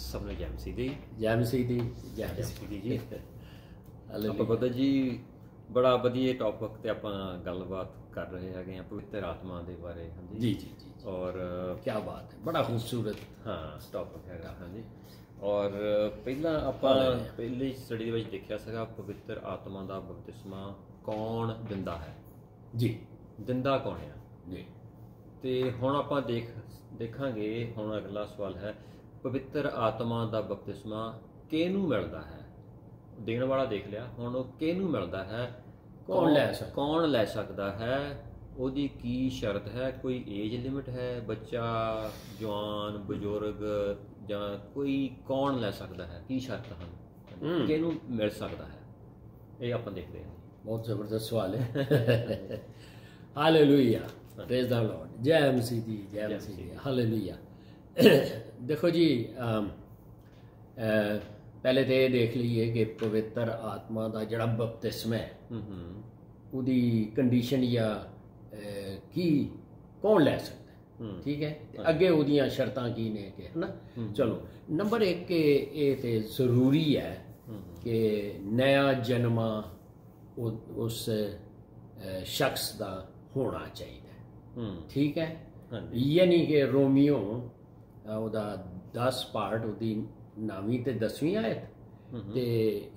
ਸਭ ਨੂੰ ਜੈ ਮਸੀਹ ਦੀ ਜੈ ਮਸੀਹ ਦੀ ਜੈ ਮਸੀਹ ਦੀ ਜੀ। ਹਾਲੇਲੂਇਆ। ਆਪਾਂ ਪਤਾ ਜੀ ਬੜਾ ਵਧੀਆ ਟੌਪਿਕ ਤੇ ਆਪਾਂ ਗੱਲਬਾਤ ਕਰ ਰਹੇ ਹੈਗੇ ਆ ਪਵਿੱਤਰ ਆਤਮਾ ਦੇ ਬਾਰੇ। ਹਾਂਜੀ ਜੀ ਜੀ ਜੀ ਔਰ ਕੀ ਬਾਤ ਹੈ, ਬੜਾ ਖੂਬਸੂਰਤ ਹਾਂ ਟੌਪਿਕ ਹੈਗਾ। ਹਾਂਜੀ ਔਰ ਪਹਿਲਾਂ ਆਪਾਂ ਪਹਿਲੀ ਸਟੱਡੀ ਦੇ ਵਿੱਚ ਦੇਖਿਆ ਸੀਗਾ ਪਵਿੱਤਰ ਆਤਮਾ ਦਾ ਬਪਤਿਸਮਾ ਕੌਣ ਦਿੰਦਾ ਹੈ। ਜੀ ਦਿੰਦਾ ਕੌਣ ਆ ਜੀ। ਤੇ ਹੁਣ ਆਪਾਂ ਦੇਖਾਂਗੇ। ਹੁਣ ਅਗਲਾ ਸਵਾਲ ਹੈ ਪਵਿੱਤਰ ਆਤਮਾ ਦਾ ਬਪਤਿਸਮਾ ਕਿਹਨੂੰ ਮਿਲਦਾ ਹੈ। ਦੇਣ ਵਾਲਾ ਦੇਖ ਲਿਆ, ਹੁਣ ਉਹ ਕਿਹਨੂੰ ਮਿਲਦਾ ਹੈ, ਕੌਣ ਲੈ ਸਕਦਾ ਹੈ, ਉਹਦੀ ਕੀ ਸ਼ਰਤ ਹੈ, ਕੋਈ ਏਜ ਲਿਮਿਟ ਹੈ, ਬੱਚਾ, ਜਵਾਨ, ਬਜ਼ੁਰਗ ਜਾਂ ਕੋਈ ਕੌਣ ਲੈ ਸਕਦਾ ਹੈ, ਕੀ ਸ਼ਰਤਾਂ ਹਨ, ਕਿਹਨੂੰ ਮਿਲ ਸਕਦਾ ਹੈ, ਇਹ ਆਪਾਂ ਦੇਖਦੇ ਹਾਂ। ਬਹੁਤ ਜ਼ਬਰਦਸਤ ਸਵਾਲ ਹੈ। Hallelujah, praise the Lord. ਜੈ ਮਸੀਹ ਦੀ ਜੈ ਮਸੀਹ ਦੀ। ਹਾਲੇਲੂਇਆ। ਦੇਖੋ ਜੀ, ਪਹਿਲੇ ਤਾਂ ਇਹ ਦੇਖ ਲਈਏ ਕਿ ਪਵਿੱਤਰ ਆਤਮਾ ਦਾ ਜਿਹੜਾ ਬਪਤਿਸਮਾ ਹੈ ਉਹਦੀ ਕੰਡੀਸ਼ਨ ਜਾਂ ਕੀ ਕੌਣ ਲੈ ਸਕਦਾ ਹੈ, ਠੀਕ ਹੈ। ਅੱਗੇ ਉਹਦੀਆਂ ਸ਼ਰਤਾਂ ਕੀ ਨੇ ਕਿ ਹੈ ਨਾ। ਚਲੋ ਨੰਬਰ 1 ਕਿ ਇਹ ਤੇ ਜ਼ਰੂਰੀ ਹੈ ਕਿ ਨया ਜਨਮਾ ਉਸ ਸ਼ਖਸ ਦਾ ਹੋਣਾ ਚਾਹੀਦਾ, ਠੀਕ ਹੈ। ਯਾਨੀ ਕਿ ਰੋਮੀਓ ਉਹਦਾ 10 ਪਾਰਟ ਉਹਦੀ 9ਵੀਂ ਤੇ 10ਵੀਂ ਆਇਤ ਤੇ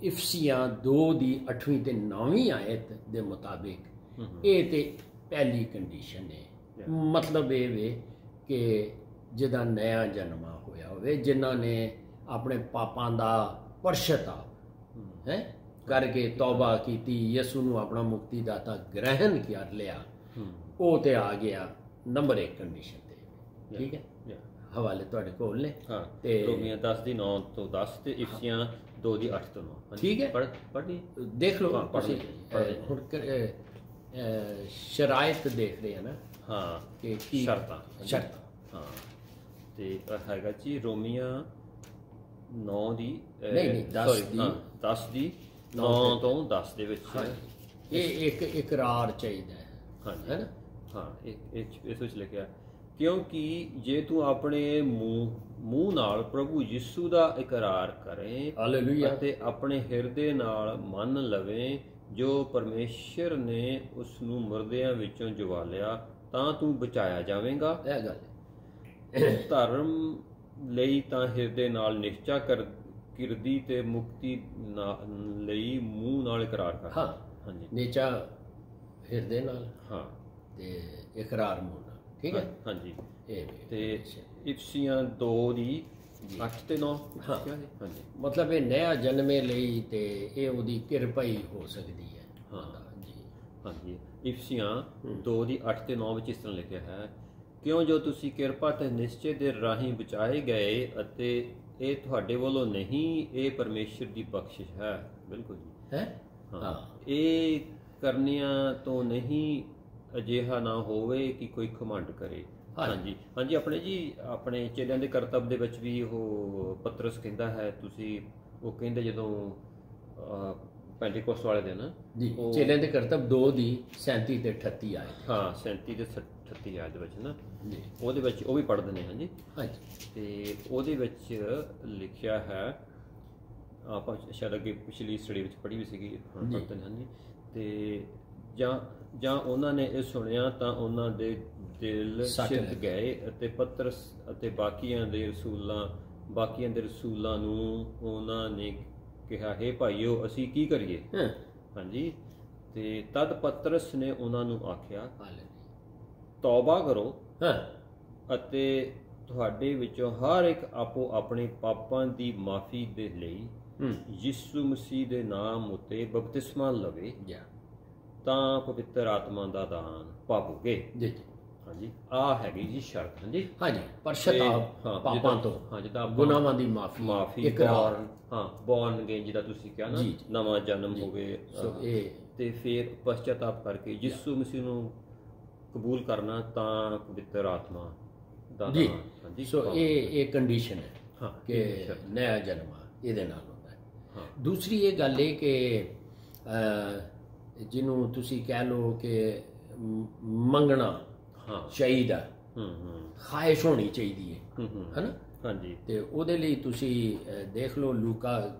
ਇਫਸੀਆਂ 2 ਦੀ 8ਵੀਂ ਤੇ 9ਵੀਂ ਆਇਤ ਦੇ ਮੁਤਾਬਿਕ ਇਹ ਤੇ ਪਹਿਲੀ ਕੰਡੀਸ਼ਨ ਹੈ। ਮਤਲਬ ਇਹ ਵੇ ਕਿ ਜਿਹਦਾ ਨया ਜਨਮਾ ਹੋਇਆ ਹੋਵੇ, ਜਿਨ੍ਹਾਂ ਨੇ ਆਪਣੇ ਪਾਪਾਂ ਦਾ ਪਛਤਾਵਾ ਹੈ ਕਰਕੇ ਤੌਬਾ ਕੀਤੀ, ਯਿਸੂ ਨੂੰ ਆਪਣਾ ਮੁਕਤੀਦਾਤਾ ਗ੍ਰਹਿਣ ਕਰ ਲਿਆ, ਉਹ ਤੇ ਆ ਗਿਆ ਨੰਬਰ 1 ਕੰਡੀਸ਼ਨ ਤੇ, ਠੀਕ ਹੈ। ਹਵਾਲੇ ਤੁਹਾਡੇ ਕੋਲ ਨੇ। ਹਾਂ ਤੇ ਰੋਮੀਆਂ 10 ਦੀ 9 ਤੋਂ 10 ਤੇ ਇਫਸੀਆਂ 2 ਦੀ 8 ਤੋਂ 9, ਠੀਕ ਹੈ। ਪੜ੍ਹਨੀ ਦੇਖ ਲਓ ਤੁਸੀਂ ਹੁਣ ਸ਼ਰਾਇਤ ਦੇਖ ਰਹੇ ਆ ਨਾ। ਹਾਂ ਕਿ ਕੀ ਸ਼ਰਤਾਂ ਹਾਂ ਤੇ ਹੈਗਾ ਜੀ ਰੋਮੀਆਂ 9 ਦੀ ਨਹੀਂ 10 ਦੀ 9 ਤੋਂ 10 ਦੇ ਵਿੱਚ ਇਹ ਇੱਕ ਇਕਰਾਰ ਚਾਹੀਦਾ ਹੈ। ਹਾਂਜੀ ਹੈ ਨਾ। ਹਾਂ ਇਸ ਵਿੱਚ ਲਿਖਿਆ ਕਿਉਂਕਿ ਜੇ ਤੂੰ ਆਪਣੇ ਮੂੰਹ ਨਾਲ ਪ੍ਰਭੂ ਯਿਸੂ ਦਾ ਇਕਰਾਰ ਕਰੇ ਹਾਲੇਲੂਇਆ ਅਤੇ ਆਪਣੇ ਹਿਰਦੇ ਨਾਲ ਮੰਨ ਲਵੇਂ ਜੋ ਪਰਮੇਸ਼ਰ ਨੇ ਉਸ ਨੂੰ ਮੁਰਦਿਆਂ ਵਿੱਚੋਂ ਜਵਾਲਿਆ ਤਾਂ ਤੂੰ ਬਚਾਇਆ ਜਾਵੇਂਗਾ। ਇਹ ਗੱਲ ਧਰਮ ਲਈ ਤਾਂ ਹਿਰਦੇ ਨਾਲ ਨਿਸ਼ਚਾ ਕਿਰਦੀ ਤੇ ਮੁਕਤੀ ਲਈ ਮੂੰਹ ਨਾਲ ਇਕਰਾਰ ਕਰ। ਹਾਂ ਹਾਂਜੀ ਨਿਸ਼ਚਾ ਹਿਰਦੇ ਨਾਲ, ਹਾਂ ਤੇ ਇਕਰਾਰ ਮੂੰਹ ਨਾਲ, ਠੀਕ ਹੈ। ਹਾਂਜੀ ਇਹ ਤੇ ਇਫਸੀਆਂ 2 ਦੀ 8 ਤੇ 9 ਹਾਂਜੀ ਮਤਲਬ ਇਹ ਨया ਜਨਮੇ ਲਈ ਤੇ ਇਹ ਉਹਦੀ ਕਿਰਪਾ ਹੀ ਹੋ ਸਕਦੀ ਹੈ। ਹਾਂ ਜੀ ਹਾਂਜੀ ਇਫਸੀਆਂ 2 ਦੀ 8 ਤੇ 9 ਵਿੱਚ ਇਸ ਤਰ੍ਹਾਂ ਲਿਖਿਆ ਹੈ ਕਿਉਂ ਜੋ ਤੁਸੀਂ ਕਿਰਪਾ ਤੇ ਨਿਸ਼ਚੇ ਦੇ ਰਾਹੀਂ ਬਚਾਏ ਗਏ ਅਤੇ ਇਹ ਤੁਹਾਡੇ ਵੱਲੋਂ ਨਹੀਂ, ਇਹ ਪਰਮੇਸ਼ਰ ਦੀ ਬਖਸ਼ਿਸ਼ ਹੈ। ਬਿਲਕੁਲ ਜੀ ਹੈ। ਹਾਂ ਇਹ ਕਰਨੀਆਂ ਤੋਂ ਨਹੀਂ, ਅਜਿਹਾ ਨਾ ਹੋਵੇ ਕਿ ਕੋਈ ਘਮੰਡ ਕਰੇ। ਹਾਂਜੀ ਹਾਂਜੀ ਆਪਣੇ ਚੇਲਿਆਂ ਦੇ ਕਰਤੱਵ ਦੇ ਵਿੱਚ ਵੀ ਉਹ ਪਤਰਸ ਕਹਿੰਦਾ ਹੈ, ਤੁਸੀਂ ਉਹ ਕਹਿੰਦੇ ਜਦੋਂ ਪੈਂਟੀਕੋਸਟ ਵਾਲੇ ਦਿਨ ਜੀ ਚੇਲਿਆਂ ਦੇ ਕਰਤੱਵ 2 ਦੀ 37 ਤੇ 38 ਆਏ। ਹਾਂ 37 ਤੇ 38 ਆਇਤ ਦੇ ਵਿੱਚ ਨਾ ਜੀ ਉਹਦੇ ਵਿੱਚ ਉਹ ਵੀ ਪੜ੍ਹਦੇ ਨੇ। ਹਾਂਜੀ ਹਾਂਜੀ ਤੇ ਉਹਦੇ ਵਿੱਚ ਲਿਖਿਆ ਹੈ, ਆਪਾਂ ਸ਼ਾਇਦ ਅੱਗੇ ਪਿਛਲੀ ਸਟੱਡੀ ਵਿੱਚ ਪੜ੍ਹੀ ਵੀ ਸੀਗੀ, ਹੁਣ ਪੜ੍ਹਦੇ ਨੇ। ਹਾਂਜੀ ਤੇ ਜਾਂ ਉਹਨਾਂ ਨੇ ਇਹ ਸੁਣਿਆ ਤਾਂ ਉਹਨਾਂ ਦੇ ਦਿਲ ਸਿੱਧ ਗਏ ਅਤੇ ਪਤਰਸ ਅਤੇ ਬਾਕੀਆਂ ਦੇ ਰਸੂਲਾਂ ਨੂੰ ਉਹਨਾਂ ਨੇ ਕਿਹਾ, ਹੇ ਭਾਈਓ ਅਸੀਂ ਕੀ ਕਰੀਏ। ਹਾਂਜੀ ਤੇ ਤਦ ਪਤਰਸ ਨੇ ਉਹਨਾਂ ਨੂੰ ਆਖਿਆ, ਤੌਬਾ ਕਰੋ ਅਤੇ ਤੁਹਾਡੇ ਵਿੱਚੋਂ ਹਰ ਇੱਕ ਆਪੋ ਆਪਣੇ ਪਾਪਾਂ ਦੀ ਮਾਫੀ ਦੇ ਲਈ ਯਿਸੂ ਮਸੀਹ ਦੇ ਨਾਮ ਉੱਤੇ ਬਪਤਿਸਮਾ ਲਵੇ ਤਾਂ ਪਵਿੱਤਰ ਆਤਮਾ ਦਾ ਦਾਨ ਪਾਵੋਗੇ। ਜੀ ਹਾਂਜੀ ਆਹ ਹੈਗੀ ਜੀ ਸ਼ਰਤ। ਹਾਂਜੀ ਹਾਂਜੀ ਪਛਤਾਵਾ ਪਾਪਾਂ ਤੋਂ, ਹਾਂ ਜਿੱਦਾਂ ਗੁਨਾਹਾਂ ਦੀ ਮਾਫੀ ਇਕਰਾਰ, ਹਾਂ ਬੋਰਨ ਅਗੇਨ ਜਿਹਦਾ ਤੁਸੀਂ ਕਿਹਾ ਨਾ, ਨਵਾਂ ਜਨਮ ਹੋਵੇ ਤੇ ਫਿਰ ਪਛਤਾਪ ਕਰਕੇ ਯਿਸੂ ਮਸੀਹ ਨੂੰ ਕਬੂਲ ਕਰਨਾ ਤਾਂ ਪਵਿੱਤਰ ਆਤਮਾ ਦਾ ਦਾਨ। ਹਾਂਜੀ ਸੋ ਇਹ ਕੰਡੀਸ਼ਨ ਹੈ ਕਿ ਨया ਜਨਮਾ ਇਹਦੇ ਨਾਲ ਹੁੰਦਾ ਹੈ। ਦੂਸਰੀ ਇਹ ਗੱਲ ਹੈ ਕਿ ਜਿਹਨੂੰ ਤੁਸੀਂ ਕਹਿ ਲਓ ਕਿ ਮੰਗਣਾ ਚਾਹੀਦਾ, ਖਾਹਿਸ਼ ਹੋਣੀ ਚਾਹੀਦੀ ਹੈ ਨਾ। ਹਾਂਜੀ ਤੇ ਉਹਦੇ ਲਈ ਤੁਸੀਂ ਦੇਖ ਲਓ ਲੂਕਾ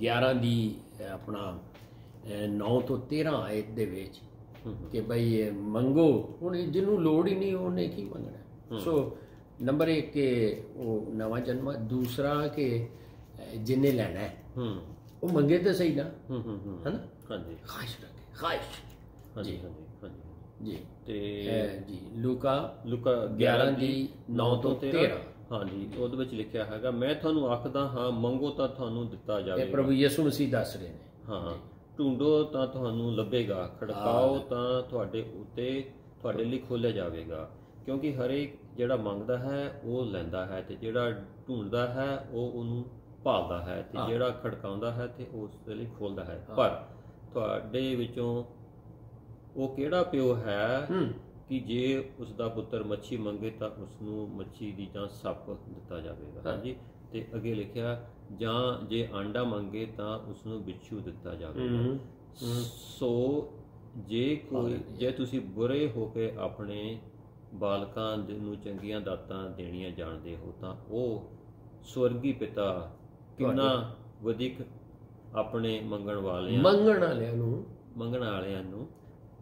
11 ਦੀ ਆਪਣਾ 9 ਤੋਂ 13 ਆਇਤ ਦੇ ਵਿੱਚ ਕਿ ਭਈ ਮੰਗੋ, ਹੁਣ ਜਿਹਨੂੰ ਲੋੜ ਹੀ ਨਹੀਂ ਉਹਨੇ ਕੀ ਮੰਗਣਾ। ਸੋ ਨੰਬਰ 1 ਕਿ ਉਹ ਨਵਾਂ ਜਨਮ, ਦੂਸਰਾ ਕਿ ਜਿੰਨੇ ਲੈਣਾ ਹੈ ਉਹ ਮੰਗੇ ਤਾਂ ਸਹੀ ਨਾ, ਹੈ ਨਾ। ਹਾਂਜੀ ਖਾਹਿਸ਼ ਰੱਖੇ, ਖਾਹਿਸ਼। ਹਾਂਜੀ ਹਾਂਜੀ ਹਾਂਜੀ ਜੀ ਤੇ ਜੀ ਲੂਕਾ 11 ਦੀ 9 ਤੋਂ 13। ਹਾਂਜੀ ਉਹਦੇ ਵਿੱਚ ਲਿਖਿਆ ਹੈਗਾ, ਮੈਂ ਤੁਹਾਨੂੰ ਆਖਦਾ ਹਾਂ ਮੰਗੋ ਤਾਂ ਤੁਹਾਨੂੰ ਦਿੱਤਾ ਇਹ ਜਾਵੇਗਾ। ਪ੍ਰਭੂ ਯਿਸੂ ਮਸੀਹ ਦੱਸ ਰਹੇ ਨੇ। ਹਾਂ, ਢੂੰਡੋ ਤਾਂ ਤੁਹਾਨੂੰ ਲੱਭੇਗਾ, ਖੜਕਾਓ ਤਾਂ ਤੁਹਾਡੇ ਲਈ ਖੋਲ੍ਹਿਆ ਜਾਵੇਗਾ। ਕਿਉਂਕਿ ਹਰੇਕ ਜਿਹੜਾ ਮੰਗਦਾ ਹੈ ਉਹ ਲੈਂਦਾ ਹੈ, ਤੇ ਜਿਹੜਾ ਢੂੰਡਦਾ ਹੈ ਉਹ ਉਹਨੂੰ ਭਾਲਦਾ ਹੈ, ਤੇ ਜਿਹੜਾ ਖੜਕਾਉਂਦਾ ਹੈ ਤੇ ਉਸ ਦੇ ਲਈ ਖੋਲ੍ਹਦਾ ਹੈ। ਪਰ ਤੁਹਾਡੇ ਵਿੱਚੋਂ ਉਹ ਕਿਹੜਾ ਪਿਓ ਹੈ ਕਿ ਜੇ ਉਸ ਦਾ ਪੁੱਤਰ ਮੱਛੀ ਮੰਗੇ ਤਾਂ ਉਸ ਨੂੰ ਮੱਛੀ ਦੀ ਜਾਂ ਸੱਪ ਦਿੱਤਾ ਜਾਵੇਗਾ। ਹਾਂਜੀ, ਤੇ ਅੱਗੇ ਲਿਖਿਆ, ਜਾਂ ਜੇ ਆਂਡਾ ਮੰਗੇ ਤਾਂ ਉਸ ਨੂੰ ਬਿੱਛੂ ਦਿੱਤਾ ਜਾਵੇਗਾ। ਸੋ ਜੇ ਤੁਸੀਂ ਬੁਰੇ ਹੋ ਕੇ ਆਪਣੇ ਬਾਲਕਾਂ ਨੂੰ ਚੰਗੀਆਂ ਦਾਤਾਂ ਦੇਣੀਆਂ ਜਾਣਦੇ ਹੋ ਤਾਂ ਉਹ ਸਵਰਗੀ ਪਿਤਾ ਕਿੰਨਾ ਵਧਿਕ ਆਪਣੇ ਮੰਗਣ ਵਾਲਿਆਂ ਨੂੰ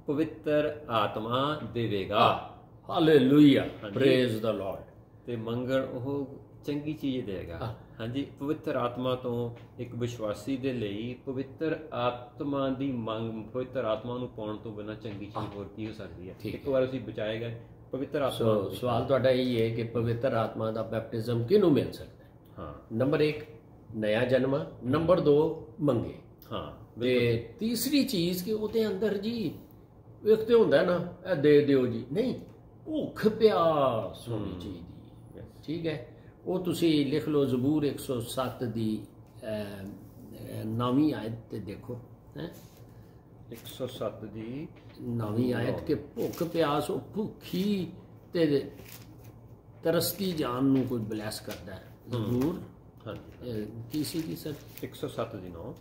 ਪਵਿੱਤਰ ਆਤਮਾ ਦੇਵੇਗਾ। Hallelujah, praise the Lord. ਤੇ ਮੰਗਣ ਉਹ ਚੰਗੀ ਚੀਜ਼ ਦੇਗਾ। ਹਾਂਜੀ, ਪਵਿੱਤਰ ਆਤਮਾ ਤੋਂ ਇੱਕ ਵਿਸ਼ਵਾਸੀ ਦੇ ਲਈ ਪਵਿੱਤਰ ਆਤਮਾ ਦੀ ਮੰਗ, ਪਵਿੱਤਰ ਆਤਮਾ ਨੂੰ ਪਾਉਣ ਤੋਂ ਬਿਨਾਂ ਚੰਗੀ ਚੀਜ਼ ਹੋਰ ਕੀ ਹੋ ਸਕਦੀ ਹੈ। ਇੱਕ ਵਾਰ ਅਸੀਂ ਬਚਾਏ ਗਏ ਪਵਿੱਤਰ ਆਤਮਾ। ਸਵਾਲ ਤੁਹਾਡਾ ਇਹ ਹੈ ਕਿ ਪਵਿੱਤਰ ਆਤਮਾ ਦਾ ਬੈਪਟਿਜ਼ਮ ਕਿਹਨੂੰ ਮਿਲ ਸਕਦਾ ਹੈ? ਹਾਂ, ਨੰਬਰ 1 ਨਇਆ ਜਨਮ, ਨੰਬਰ 2 ਮੰਗੇ। ਹਾਂ, ਤੇ ਤੀਸਰੀ ਚੀਜ਼ ਕਿ ਉਹਦੇ ਅੰਦਰ ਜੀ ਇੱਕ ਤੇ ਹੁੰਦਾ ਨਾ ਇਹ ਦੇ ਦਿਓ ਜੀ, ਨਹੀਂ, ਭੁੱਖ ਪਿਆਸ ਹੋਣੀ ਚਾਹੀਦੀ। ਠੀਕ ਹੈ, ਉਹ ਤੁਸੀਂ ਲਿਖ ਲਓ ਜ਼ਬੂਰ 107 ਦੀ 9ਵੀਂ ਆਇਤ ਤੇ ਦੇਖੋ। 107 ਦੀ 9ਵੀਂ ਆਇਤ ਕਿ ਭੁੱਖ ਪਿਆਸ, ਉਹ ਭੁੱਖੀ ਤੇ ਤਰਸਤੀ ਜਾਨ ਨੂੰ ਕੋਈ ਬਲੈਸ ਕਰਦਾ ਹੈ। ਜ਼ਬੂਰ ਕੀ ਸੀ ਸਰ? 107 ਦੀ 9।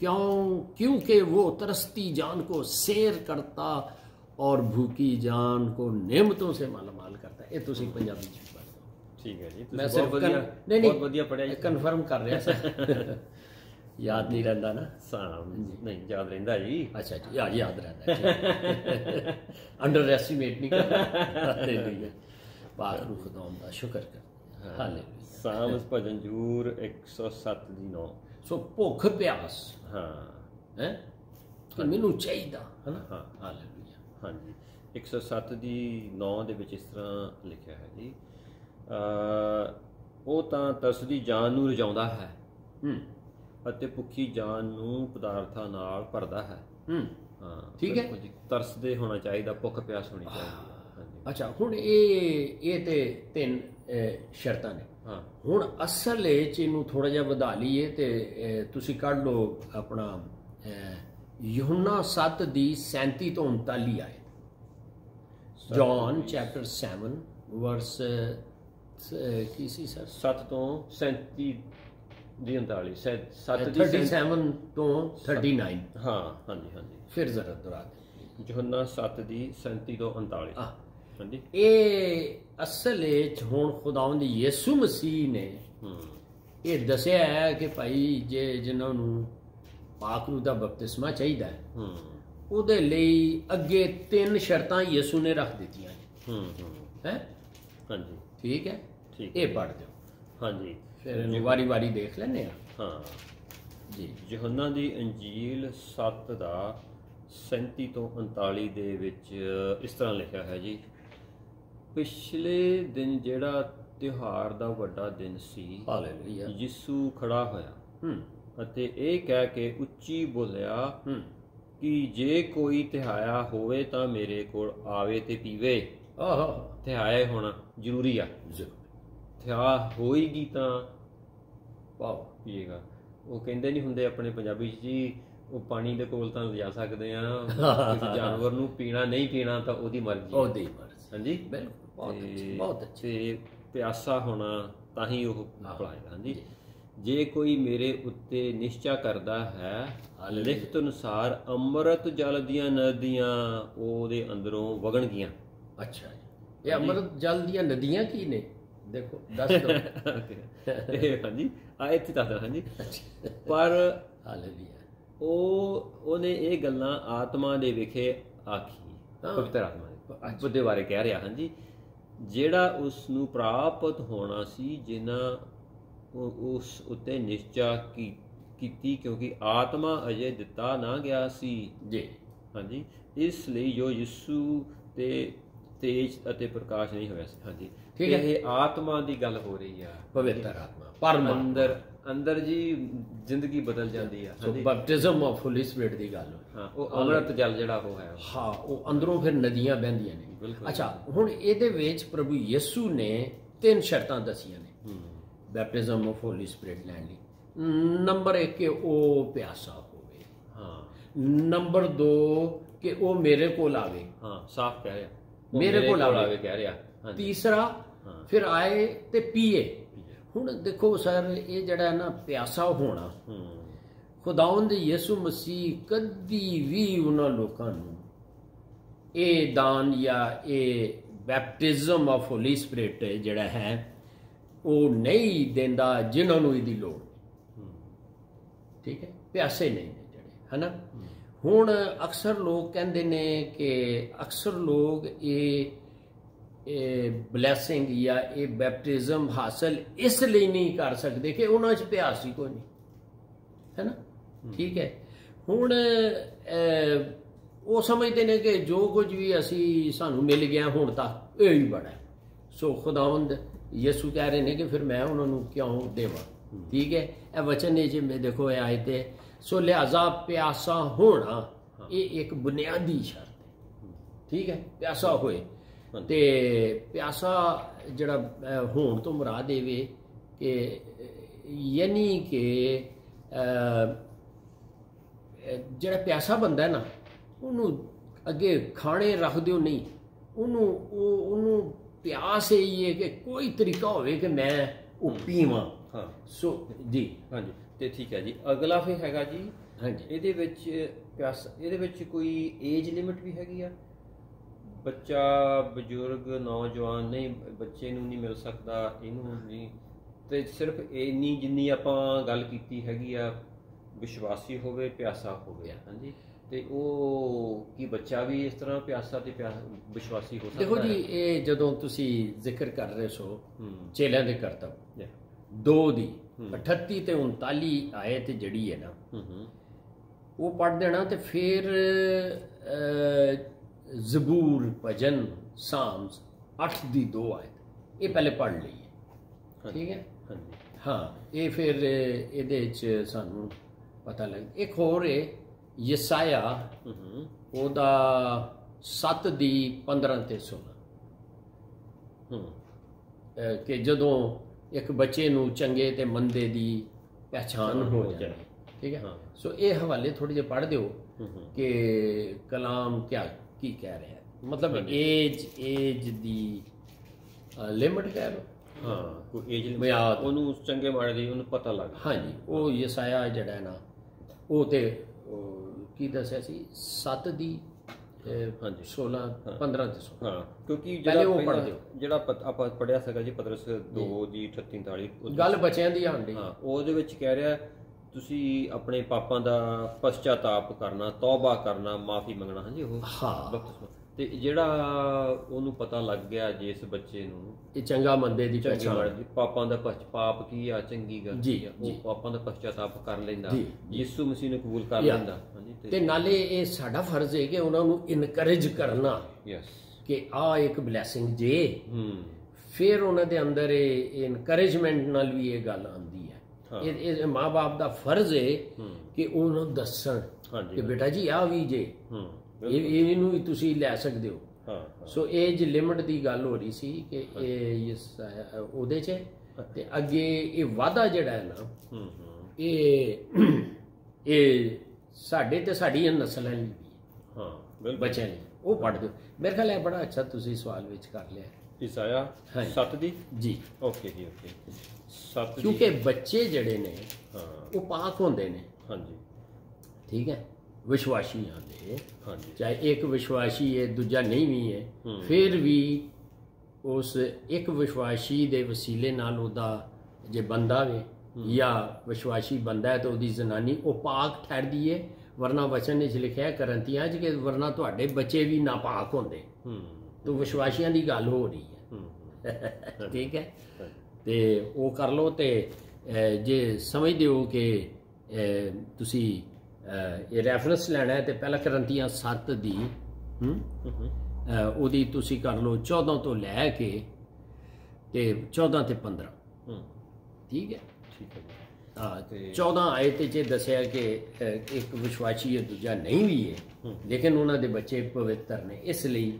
क्योंकि वो तरसती जान को सैर करता और भूखी जान को नेमतों से मालामाल करता है। ये तुसी पंजाबी च पढ़ दो। ठीक है जी, मैं सिर्फ बहुत वधिया पढ़िया, कन्फर्म कर रहा सर। याद नहीं रहता ना? नहीं याद रहता जी। अच्छा जी, याद रहता। अंडर एस्टिमेट नहीं करना। पाक रूह खुदावंद दा शुक्र कर। हालेलुया। साम भजन जूर 107 ਦੀ 9। ਸੋ ਭੁੱਖ ਪਿਆਸ, ਹੈ ਕਿ ਮੈਨੂੰ ਚਾਹੀਦਾ, ਹੈ ਨਾ। ਹਾਲੇਲੂਇਆ। ਹਾਂਜੀ, 107 ਦੀ 9 ਦੇ ਵਿੱਚ ਇਸ ਤਰ੍ਹਾਂ ਲਿਖਿਆ ਹੈ ਜੀ, ਉਹ ਤਾਂ ਤਰਸਦੀ ਜਾਨ ਨੂੰ ਰਜਾਉਂਦਾ ਹੈ ਅਤੇ ਭੁੱਖੀ ਜਾਨ ਨੂੰ ਪਦਾਰਥਾਂ ਨਾਲ ਭਰਦਾ ਹੈ। ਹਾਂ, ਠੀਕ ਹੈ, ਤਰਸਦੇ ਹੋਣਾ ਚਾਹੀਦਾ, ਭੁੱਖ ਪਿਆਸ ਹੋਣੀ ਚਾਹੀਦੀ। ਅੱਛਾ, ਹੁਣ ਇਹ ਤੇ 3 ਸ਼ਰਤਾਂ ਨੇ। ਹੁਣ ਅਸਲ ਵਿੱਚ ਇਹਨੂੰ ਥੋੜਾ ਜਿਹਾ ਵਧਾ ਲਈਏ ਤੇ ਤੁਸੀਂ ਕੱਢ ਲਓ ਆਪਣਾ ਯੂਹੰਨਾ 7 ਦੀ 37 ਤੋਂ 39 ਆਏ। ਜੌਨ ਚੈਪਟਰ 7 ਵਰਸ ਕੀ ਸੀ ਸਰ? 7 ਤੋਂ 37 ਦੀ 39। 37 ਤੋਂ 39। ਹਾਂ, ਹਾਂਜੀ ਹਾਂਜੀ, ਫਿਰ ਜ਼ਰਾ ਦੁਹਰਾ ਦੇ। ਯੂਹੰਨਾ 7 ਦੀ 37 ਤੋਂ 39। ਇਹ ਅਸਲ ਵਿੱਚ ਹੁਣ ਖੁਦਾਵੰਦ ਯਿਸੂ ਮਸੀਹ ਨੇ ਇਹ ਦੱਸਿਆ ਹੈ ਕਿ ਭਾਈ ਜੇ ਜਿਨ੍ਹਾਂ ਨੂੰ ਪਾਕ ਰੂਹ ਦਾ ਬਪਤਿਸਮਾ ਚਾਹੀਦਾ ਹੈ ਉਹਦੇ ਲਈ ਅੱਗੇ 3 ਸ਼ਰਤਾਂ ਯਿਸੂ ਨੇ ਰੱਖ ਦਿੱਤੀਆਂ ਹੈ। ਹਾਂਜੀ, ਠੀਕ ਹੈ, ਇਹ ਪੜ੍ਹ ਦਿਓ। ਹਾਂਜੀ, ਫਿਰ ਵਾਰੀ ਵਾਰੀ ਦੇਖ ਲੈਂਦੇ ਹਾਂ। ਹਾਂ ਜੀ, ਯੂਹੰਨਾ ਦੀ ਇੰਜੀਲ 7 ਦਾ 37 ਤੋਂ 39 ਦੇ ਵਿੱਚ ਇਸ ਤਰ੍ਹਾਂ ਲਿਖਿਆ ਹੈ ਜੀ, ਪਿਛਲੇ ਦਿਨ ਜਿਹੜਾ ਤਿਉਹਾਰ ਦਾ ਵੱਡਾ ਦਿਨ ਸੀ, ਹਾਲੇਲੂਇਆ, ਯਿਸੂ ਖੜਾ ਹੋਇਆ ਅਤੇ ਇਹ ਕਹਿ ਕੇ ਉੱਚੀ ਬੋਲਿਆ ਕਿ ਜੇ ਕੋਈ ਤਿਹਾਇਆ ਹੋਵੇ ਤਾਂ ਮੇਰੇ ਕੋਲ ਆਵੇ ਤੇ ਪੀਵੇ। ਤਿਹਾਇਆ ਹੋਣਾ ਜ਼ਰੂਰੀ ਆ, ਤਿਹਾ ਹੋਏਗੀ ਤਾਂ ਪਾਓ ਪੀਏਗਾ। ਉਹ ਕਹਿੰਦੇ ਨਹੀਂ ਹੁੰਦੇ ਆਪਣੇ ਪੰਜਾਬੀ 'ਚ ਜੀ, ਉਹ ਪਾਣੀ ਦੇ ਕੋਲ ਤਾਂ ਲਿਜਾ ਸਕਦੇ ਆ, ਕਿਸੇ ਜਾਨਵਰ ਨੂੰ ਪੀਣਾ ਨਹੀਂ ਪੀਣਾ ਤਾਂ ਉਹਦੀ ਮਰਜ਼ੀ। ਹਾਂਜੀ, ਬਹੁਤ ਅੱਛੇ। ਪਿਆਸਾ ਹੋਣਾ ਤਾਂ ਹੀ ਉਹ ਪਿਲਾਏਗਾ। ਹਾਂਜੀ, ਜੇ ਕੋਈ ਮੇਰੇ ਉੱਤੇ ਨਿਸ਼ਚਾ ਕਰਦਾ ਹੈ, ਲਿਖਤ ਅਨੁਸਾਰ ਅੰਮ੍ਰਿਤ ਜਲ ਦੀਆਂ ਨਦੀਆਂ ਉਹਦੇ ਅੰਦਰੋਂ ਵਗਣਗੀਆਂ। ਅੱਛਾ, ਇਹ ਅੰਮ੍ਰਿਤ ਜਲ ਦੀਆਂ ਨਦੀਆਂ ਕੀ ਨੇ? ਦੇਖੋ ਦੱਸ ਦੋ ਹਾਂਜੀ ਇੱਥੇ ਦੱਸਦਾ ਹਾਂਜੀ। ਪਰ ਹਾਲੇਲੂਇਆ ਉਹਨੇ ਇਹ ਗੱਲਾਂ ਆਤਮਾ ਦੇ ਵਿਖੇ ਆਖੀ, ਪਵਿੱਤਰ ਆਤਮਾ ਦੇ ਬਾਰੇ ਕਹਿ ਰਿਹਾ ਹਾਂਜੀ, ਜਿਹੜਾ ਉਸ ਨੂੰ ਪ੍ਰਾਪਤ ਹੋਣਾ ਸੀ, ਜਿਨ੍ਹਾਂ ਉਸ ਉੱਤੇ ਨਿਸ਼ਚਾ ਕੀਤੀ, ਕਿਉਂਕਿ ਆਤਮਾ ਅਜੇ ਦਿੱਤਾ ਨਾ ਗਿਆ ਸੀ ਜੀ। ਹਾਂਜੀ, ਇਸ ਲਈ ਜੋ ਯਿਸੂ ਤੇ ਤੇਜ ਅਤੇ ਪ੍ਰਕਾਸ਼ ਨਹੀਂ ਹੋਇਆ ਸੀ। ਹਾਂਜੀ, ਠੀਕ ਹੈ, ਇਹ ਆਤਮਾ ਦੀ ਗੱਲ ਹੋ ਰਹੀ ਆ, ਪਵਿੱਤਰ ਆਤਮਾ, ਪਰਮ ਅੰਦਰ ਜੀ ਜ਼ਿੰਦਗੀ ਬਦਲ ਜਾਂਦੀ ਆ। ਸੋ ਬੈਪਟਿਜ਼ਮ ਆਫ ਹੋਲੀ ਸਪਿਰਿਟ ਦੀ ਗੱਲ ਹੋਈ। ਹਾਂ, ਉਹ ਅੰਮ੍ਰਿਤ ਜਲ ਜਿਹੜਾ ਉਹ ਹੈ, ਹਾਂ, ਉਹ ਅੰਦਰੋਂ ਫਿਰ ਨਦੀਆਂ ਵਹਿੰਦੀਆਂ ਨੇ। ਬਿਲਕੁਲ। ਅੱਛਾ, ਹੁਣ ਇਹਦੇ ਵਿੱਚ ਪ੍ਰਭੂ ਯਿਸੂ ਨੇ 3 ਸ਼ਰਤਾਂ ਦੱਸੀਆਂ ਨੇ ਬੈਪਟਿਜ਼ਮ ਆਫ ਹੋਲੀ ਸਪਿਰਿਟ ਲੈਣ ਲਈ। ਨੰਬਰ 1 ਕਿ ਉਹ ਪਿਆਸਾ ਹੋਵੇ, ਹਾਂ। ਨੰਬਰ 2 ਕਿ ਉਹ ਮੇਰੇ ਕੋਲ ਆਵੇ, ਹਾਂ, ਸਾਫ਼ ਕਹਿ ਰਿਹਾ, ਮੇਰੇ ਕੋਲ ਆਵੇ ਕਹਿ ਰਿਹਾ। ਤੀਸਰਾ ਫਿਰ ਆਏ ਤੇ ਪੀਏ। ਹੁਣ ਦੇਖੋ ਸਰ, ਇਹ ਜਿਹੜਾ ਹੈ ਨਾ ਪਿਆਸਾ ਹੋਣਾ, ਖੁਦਾਵੰਦ ਯਿਸੂ ਮਸੀਹ ਕਦੀ ਵੀ ਉਹਨਾਂ ਲੋਕਾਂ ਨੂੰ ਇਹ ਦਾਨ ਜਾਂ ਇਹ ਬੈਪਟਿਜ਼ਮ ਆਫ ਹੋਲੀ ਸਪਿਰਿਟ ਜਿਹੜਾ ਹੈ ਉਹ ਨਹੀਂ ਦਿੰਦਾ ਜਿਨ੍ਹਾਂ ਨੂੰ ਇਹਦੀ ਲੋੜ। ਠੀਕ ਹੈ, ਪਿਆਸੇ ਨਹੀਂ ਨੇ ਜਿਹੜੇ, ਹੈ ਨਾ। ਹੁਣ ਅਕਸਰ ਲੋਕ ਕਹਿੰਦੇ ਨੇ ਕਿ ਅਕਸਰ ਲੋਕ ਇਹ ਬਲੈਸਿੰਗ ਜਾਂ ਇਹ ਬੈਪਟਿਜ਼ਮ ਹਾਸਲ ਇਸ ਲਈ ਨਹੀਂ ਕਰ ਸਕਦੇ ਕਿ ਉਹਨਾਂ 'ਚ ਪਿਆਸ ਹੀ ਕੋਈ ਨਹੀਂ, ਹੈ ਨਾ। ਠੀਕ ਹੈ, ਹੁਣ ਉਹ ਸਮਝਦੇ ਨੇ ਕਿ ਜੋ ਕੁਝ ਵੀ ਅਸੀਂ ਸਾਨੂੰ ਮਿਲ ਗਿਆ ਹੁਣ ਤੱਕ ਇਹ ਹੀ ਬੜਾ ਹੈ। ਸੋ ਖੁਦਾਵੰਦ ਯਿਸੂ ਕਹਿ ਰਹੇ ਨੇ ਕਿ ਫਿਰ ਮੈਂ ਉਹਨਾਂ ਨੂੰ ਕਿਉਂ ਦੇਵਾਂ। ਠੀਕ ਹੈ, ਇਹ ਵਚਨ ਨੇ ਜਿਵੇਂ ਦੇਖੋ ਇਹ ਆਏ ਤੇ ਸੋ ਲਿਹਾਜ਼ਾ ਪਿਆਸਾ ਹੋਣਾ ਇਹ ਇੱਕ ਬੁਨਿਆਦੀ ਸ਼ਰਤ ਹੈ। ਠੀਕ ਹੈ, ਪਿਆਸਾ ਹੋਏ ਤੇ ਪਿਆਸਾ ਜਿਹੜਾ ਹੋਣ ਤੋਂ ਮੁਰਾਦ ਦੇਵੇ ਕਿ ਯਾਨੀ ਕਿ ਜਿਹੜਾ ਪਿਆਸਾ ਬੰਦਾ ਨਾ ਉਹਨੂੰ ਅੱਗੇ ਖਾਣੇ ਰੱਖ ਦਿਓ ਨਹੀਂ, ਉਹਨੂੰ ਪਿਆਸ ਇਹੀ ਹੈ ਕਿ ਕੋਈ ਤਰੀਕਾ ਹੋਵੇ ਕਿ ਮੈਂ ਉਹ ਪੀਵਾਂ। ਹਾਂ, ਸੋ ਜੀ ਹਾਂਜੀ, ਤੇ ਠੀਕ ਹੈ ਜੀ। ਅਗਲਾ ਫਿਰ ਹੈਗਾ ਜੀ, ਹਾਂਜੀ, ਇਹਦੇ ਵਿੱਚ ਪਿਆਸ, ਇਹਦੇ ਵਿੱਚ ਕੋਈ ਏਜ ਲਿਮਿਟ ਵੀ ਹੈਗੀ ਆ? ਬੱਚਾ, ਬਜ਼ੁਰਗ, ਨੌਜਵਾਨ ਨਹੀਂ, ਬੱਚੇ ਨੂੰ ਨਹੀਂ ਮਿਲ ਸਕਦਾ, ਇਹਨੂੰ ਨਹੀਂ, ਤੇ ਸਿਰਫ ਇੰਨੀ ਜਿੰਨੀ ਆਪਾਂ ਗੱਲ ਕੀਤੀ ਹੈਗੀ ਆ, ਵਿਸ਼ਵਾਸੀ ਹੋਵੇ, ਪਿਆਸਾ ਹੋਵੇ। ਹਾਂਜੀ, ਤੇ ਉਹ ਕੀ ਬੱਚਾ ਵੀ ਇਸ ਤਰ੍ਹਾਂ ਪਿਆਸਾ ਤੇ ਵਿਸ਼ਵਾਸੀ ਹੋ ਸਕਦਾ? ਦੇਖੋ ਜੀ, ਇਹ ਜਦੋਂ ਤੁਸੀਂ ਜ਼ਿਕਰ ਕਰ ਰਹੇ ਸੋ ਚੇਲਿਆਂ ਦੇ ਕਰਤੱਵ 2 ਦੀ 38 ਤੇ 39 ਆਇਤ ਜਿਹੜੀ ਹੈ ਨਾ, ਉਹ ਪੜ੍ਹ ਦੇਣਾ ਤੇ ਫਿਰ ਜ਼ਬੂਰ, ਭਜਨ, ਸਾਮਸ 8 ਦੀ 2 ਆਇਤ ਇਹ ਪਹਿਲੇ ਪੜ੍ਹ ਲਈਏ। ਠੀਕ ਹੈ, ਹਾਂ, ਇਹ ਫਿਰ ਇਹਦੇ 'ਚ ਸਾਨੂੰ ਪਤਾ ਲੱਗ। ਇੱਕ ਹੋਰ ਹੈ ਯਸਾਇਆ, ਉਹਦਾ 7 ਦੀ 15 ਤੇ 16 ਕਿ ਜਦੋਂ ਇੱਕ ਬੱਚੇ ਨੂੰ ਚੰਗੇ ਤੇ ਮੰਦੇ ਦੀ ਪਹਿਚਾਨ ਹੋ ਜਾਏ। ਠੀਕ ਹੈ, ਸੋ ਇਹ ਹਵਾਲੇ ਥੋੜੇ ਜਿਹੇ ਪੜ੍ਹ ਦਿਓ ਕਿ ਕਲਾਮ ਕੀ ਕਹਿ ਰਿਹਾ ਹੈ, ਮਤਲਬ ਏਜ ਦੀ ਲਿਮਿਟ ਕਹਿ ਲਓ। ਹਾਂ, ਕੋਈ ਏਜ ਮਿਆਦ, ਉਹਨੂੰ ਚੰਗੇ ਮਾੜੇ ਦੀ ਉਹਨੂੰ ਪਤਾ ਲੱਗ। ਹਾਂਜੀ, ਉਹ ਯਸਾਇਆ ਜਿਹੜਾ ਹੈ ਨਾ, ਉਹ ਤੇ ਕੀ ਦੱਸਿਆ ਸੀ 7 ਦੀ 16 15 ਤੇ 16। ਹਾਂ, ਕਿਉਂਕਿ ਜਿਹੜਾ ਆਪਾਂ ਪੜ੍ਹਿਆ ਸੀਗਾ ਜੀ ਪਤਰਸ 2 ਦੀ 38 39 ਗੱਲ ਬੱਚਿਆਂ ਦੀ ਆਉਂਦੀ। ਹਾਂ, ਉਹਦੇ ਵਿੱਚ ਕਹਿ ਰਿਹਾ ਤੁਸੀਂ ਆਪਣੇ ਪਾਪਾਂ ਦਾ ਪਛਤਾਤਾਪ ਕਰਨਾ, ਤੌਬਾ ਕਰਨਾ, ਮਾਫੀ ਮੰਗਣਾ। ਹਾਂਜੀ, ਉਹ ਤੇ ਜਿਹੜਾ ਉਹਨੂੰ ਪਤਾ ਲੱਗ ਗਿਆ ਜਿਸ ਬੱਚੇ ਨੂੰ ਇਹ ਚੰਗਾ ਮੰਦੇ ਦੀ ਪਛਾਣ, ਪਾਪਾਂ ਦਾ ਪਾਪ ਕੀ ਆ, ਚੰਗੀ ਗੱਲ ਕੀ ਆ, ਉਹ ਪਾਪਾਂ ਦਾ ਪਛਤਾਤਾਪ ਕਰ ਲੈਂਦਾ, ਯਿਸੂ ਮਸੀਹ ਨੂੰ ਕਬੂਲ ਕਰ ਲੈਂਦਾ। ਹਾਂਜੀ, ਤੇ ਨਾਲੇ ਇਹ ਸਾਡਾ ਫਰਜ਼ ਹੈ ਕਿ ਉਹਨਾਂ ਨੂੰ ਇਨਕਰੇਜ ਕਰਨਾ ਕਿ ਆ ਇੱਕ ਬਲੈਸਿੰਗ ਜੇ। ਫਿਰ ਉਹਨਾਂ ਦੇ ਅੰਦਰ ਇਹ ਇਨਕਰੇਜਮੈਂਟ ਨਾਲ ਵੀ ਇਹ ਗੱਲ ਆਉਂਦੀ ਹੈ। ਇਹ ਮਾਂ-ਬਾਪ ਦਾ ਫਰਜ਼ ਹੈ ਕਿ ਉਹਨਾਂ ਨੂੰ ਦੱਸਣ ਕਿ ਬੇਟਾ ਜੀ ਆ ਵੀ ਜੇ, ਇਹਨੂੰ ਵੀ ਤੁਸੀਂ ਲੈ ਸਕਦੇ ਹੋ। ਸੋ ਏਜ ਲਿਮਿਟ ਦੀ ਗੱਲ ਹੋ ਰਹੀ ਸੀ ਕਿ ਇਹ ਉਹਦੇ 'ਚ, ਤੇ ਅੱਗੇ ਇਹ ਵਾਧਾ ਜਿਹੜਾ ਹੈ ਨਾ, ਇਹ ਸਾਡੇ ਤੇ ਸਾਡੀ ਨਸਲ ਹੈ ਵੀ ਬੱਚਿਆਂ ਲਈ। ਉਹ ਪੜ੍ਹ ਦਿਓ, ਮੇਰੇ ਖਿਆਲ ਹੈ ਬੜਾ ਅੱਛਾ ਤੁਸੀਂ ਸਵਾਲ ਵਿੱਚ ਕਰ ਲਿਆ। ਇਸਾਇਆ 7 ਦੀ ਜੀ, ਓਕੇ ਜੀ, ਓਕੇ 7 ਦੀ, ਕਿਉਂਕਿ ਬੱਚੇ ਜਿਹੜੇ ਨੇ ਉਹ ਪਾਕ ਹੁੰਦੇ ਨੇ। ਹਾਂਜੀ, ਠੀਕ ਹੈ, ਵਿਸ਼ਵਾਸੀਆਂ ਦੇ। ਹਾਂਜੀ, ਚਾਹੇ ਇੱਕ ਵਿਸ਼ਵਾਸੀ ਹੈ, ਦੂਜਾ ਨਹੀਂ ਵੀ ਹੈ, ਫਿਰ ਵੀ ਉਸ ਇੱਕ ਵਿਸ਼ਵਾਸੀ ਦੇ ਵਸੀਲੇ ਨਾਲ ਉਹਦਾ ਜੇ ਬੰਦਾ ਵੇ ਜਾਂ ਵਿਸ਼ਵਾਸੀ ਬੰਦਾ ਹੈ ਤਾਂ ਉਹਦੀ ਜ਼ਨਾਨੀ ਉਹ ਪਾਕ ਠਹਿਰਦੀ ਹੈ। ਵਰਨਾ ਵਚਨ ਵਿੱਚ ਲਿਖਿਆ ਕਰੰਤੀਆਂ 'ਚ ਕਿ ਵਰਨਾ ਤੁਹਾਡੇ ਬੱਚੇ ਵੀ ਨਾਪਾਕ ਹੁੰਦੇ। ਤਾਂ ਵਿਸ਼ਵਾਸੀਆਂ ਦੀ ਗੱਲ ਹੋ ਰਹੀ ਹੈ। ਠੀਕ ਹੈ, ਤੇ ਉਹ ਕਰ ਲਓ। ਤੇ ਜੇ ਸਮਝਦੇ ਹੋ ਕਿ ਤੁਸੀਂ ਇਹ ਰੈਫਰੈਂਸ ਲੈਣਾ ਹੈ ਤੇ ਪਹਿਲਾਂ ਕਰੰਤੀਆਂ 7 ਦੀ ਉਹਦੀ ਤੁਸੀਂ ਕਰ ਲਓ 14 ਤੋਂ ਲੈ ਕੇ ਤੇ 14 ਤੇ 15। ਠੀਕ ਹੈ, ਠੀਕ ਹੈ। ਹਾਂ, 14 ਆਇਤ 'ਚ ਦੱਸਿਆ ਕਿ ਇੱਕ ਵਿਸ਼ਵਾਸੀ ਹੈ ਦੂਜਾ ਨਹੀਂ ਵੀ ਹੈ, ਲੇਕਿਨ ਉਹਨਾਂ ਦੇ ਬੱਚੇ ਪਵਿੱਤਰ ਨੇ, ਇਸ ਲਈ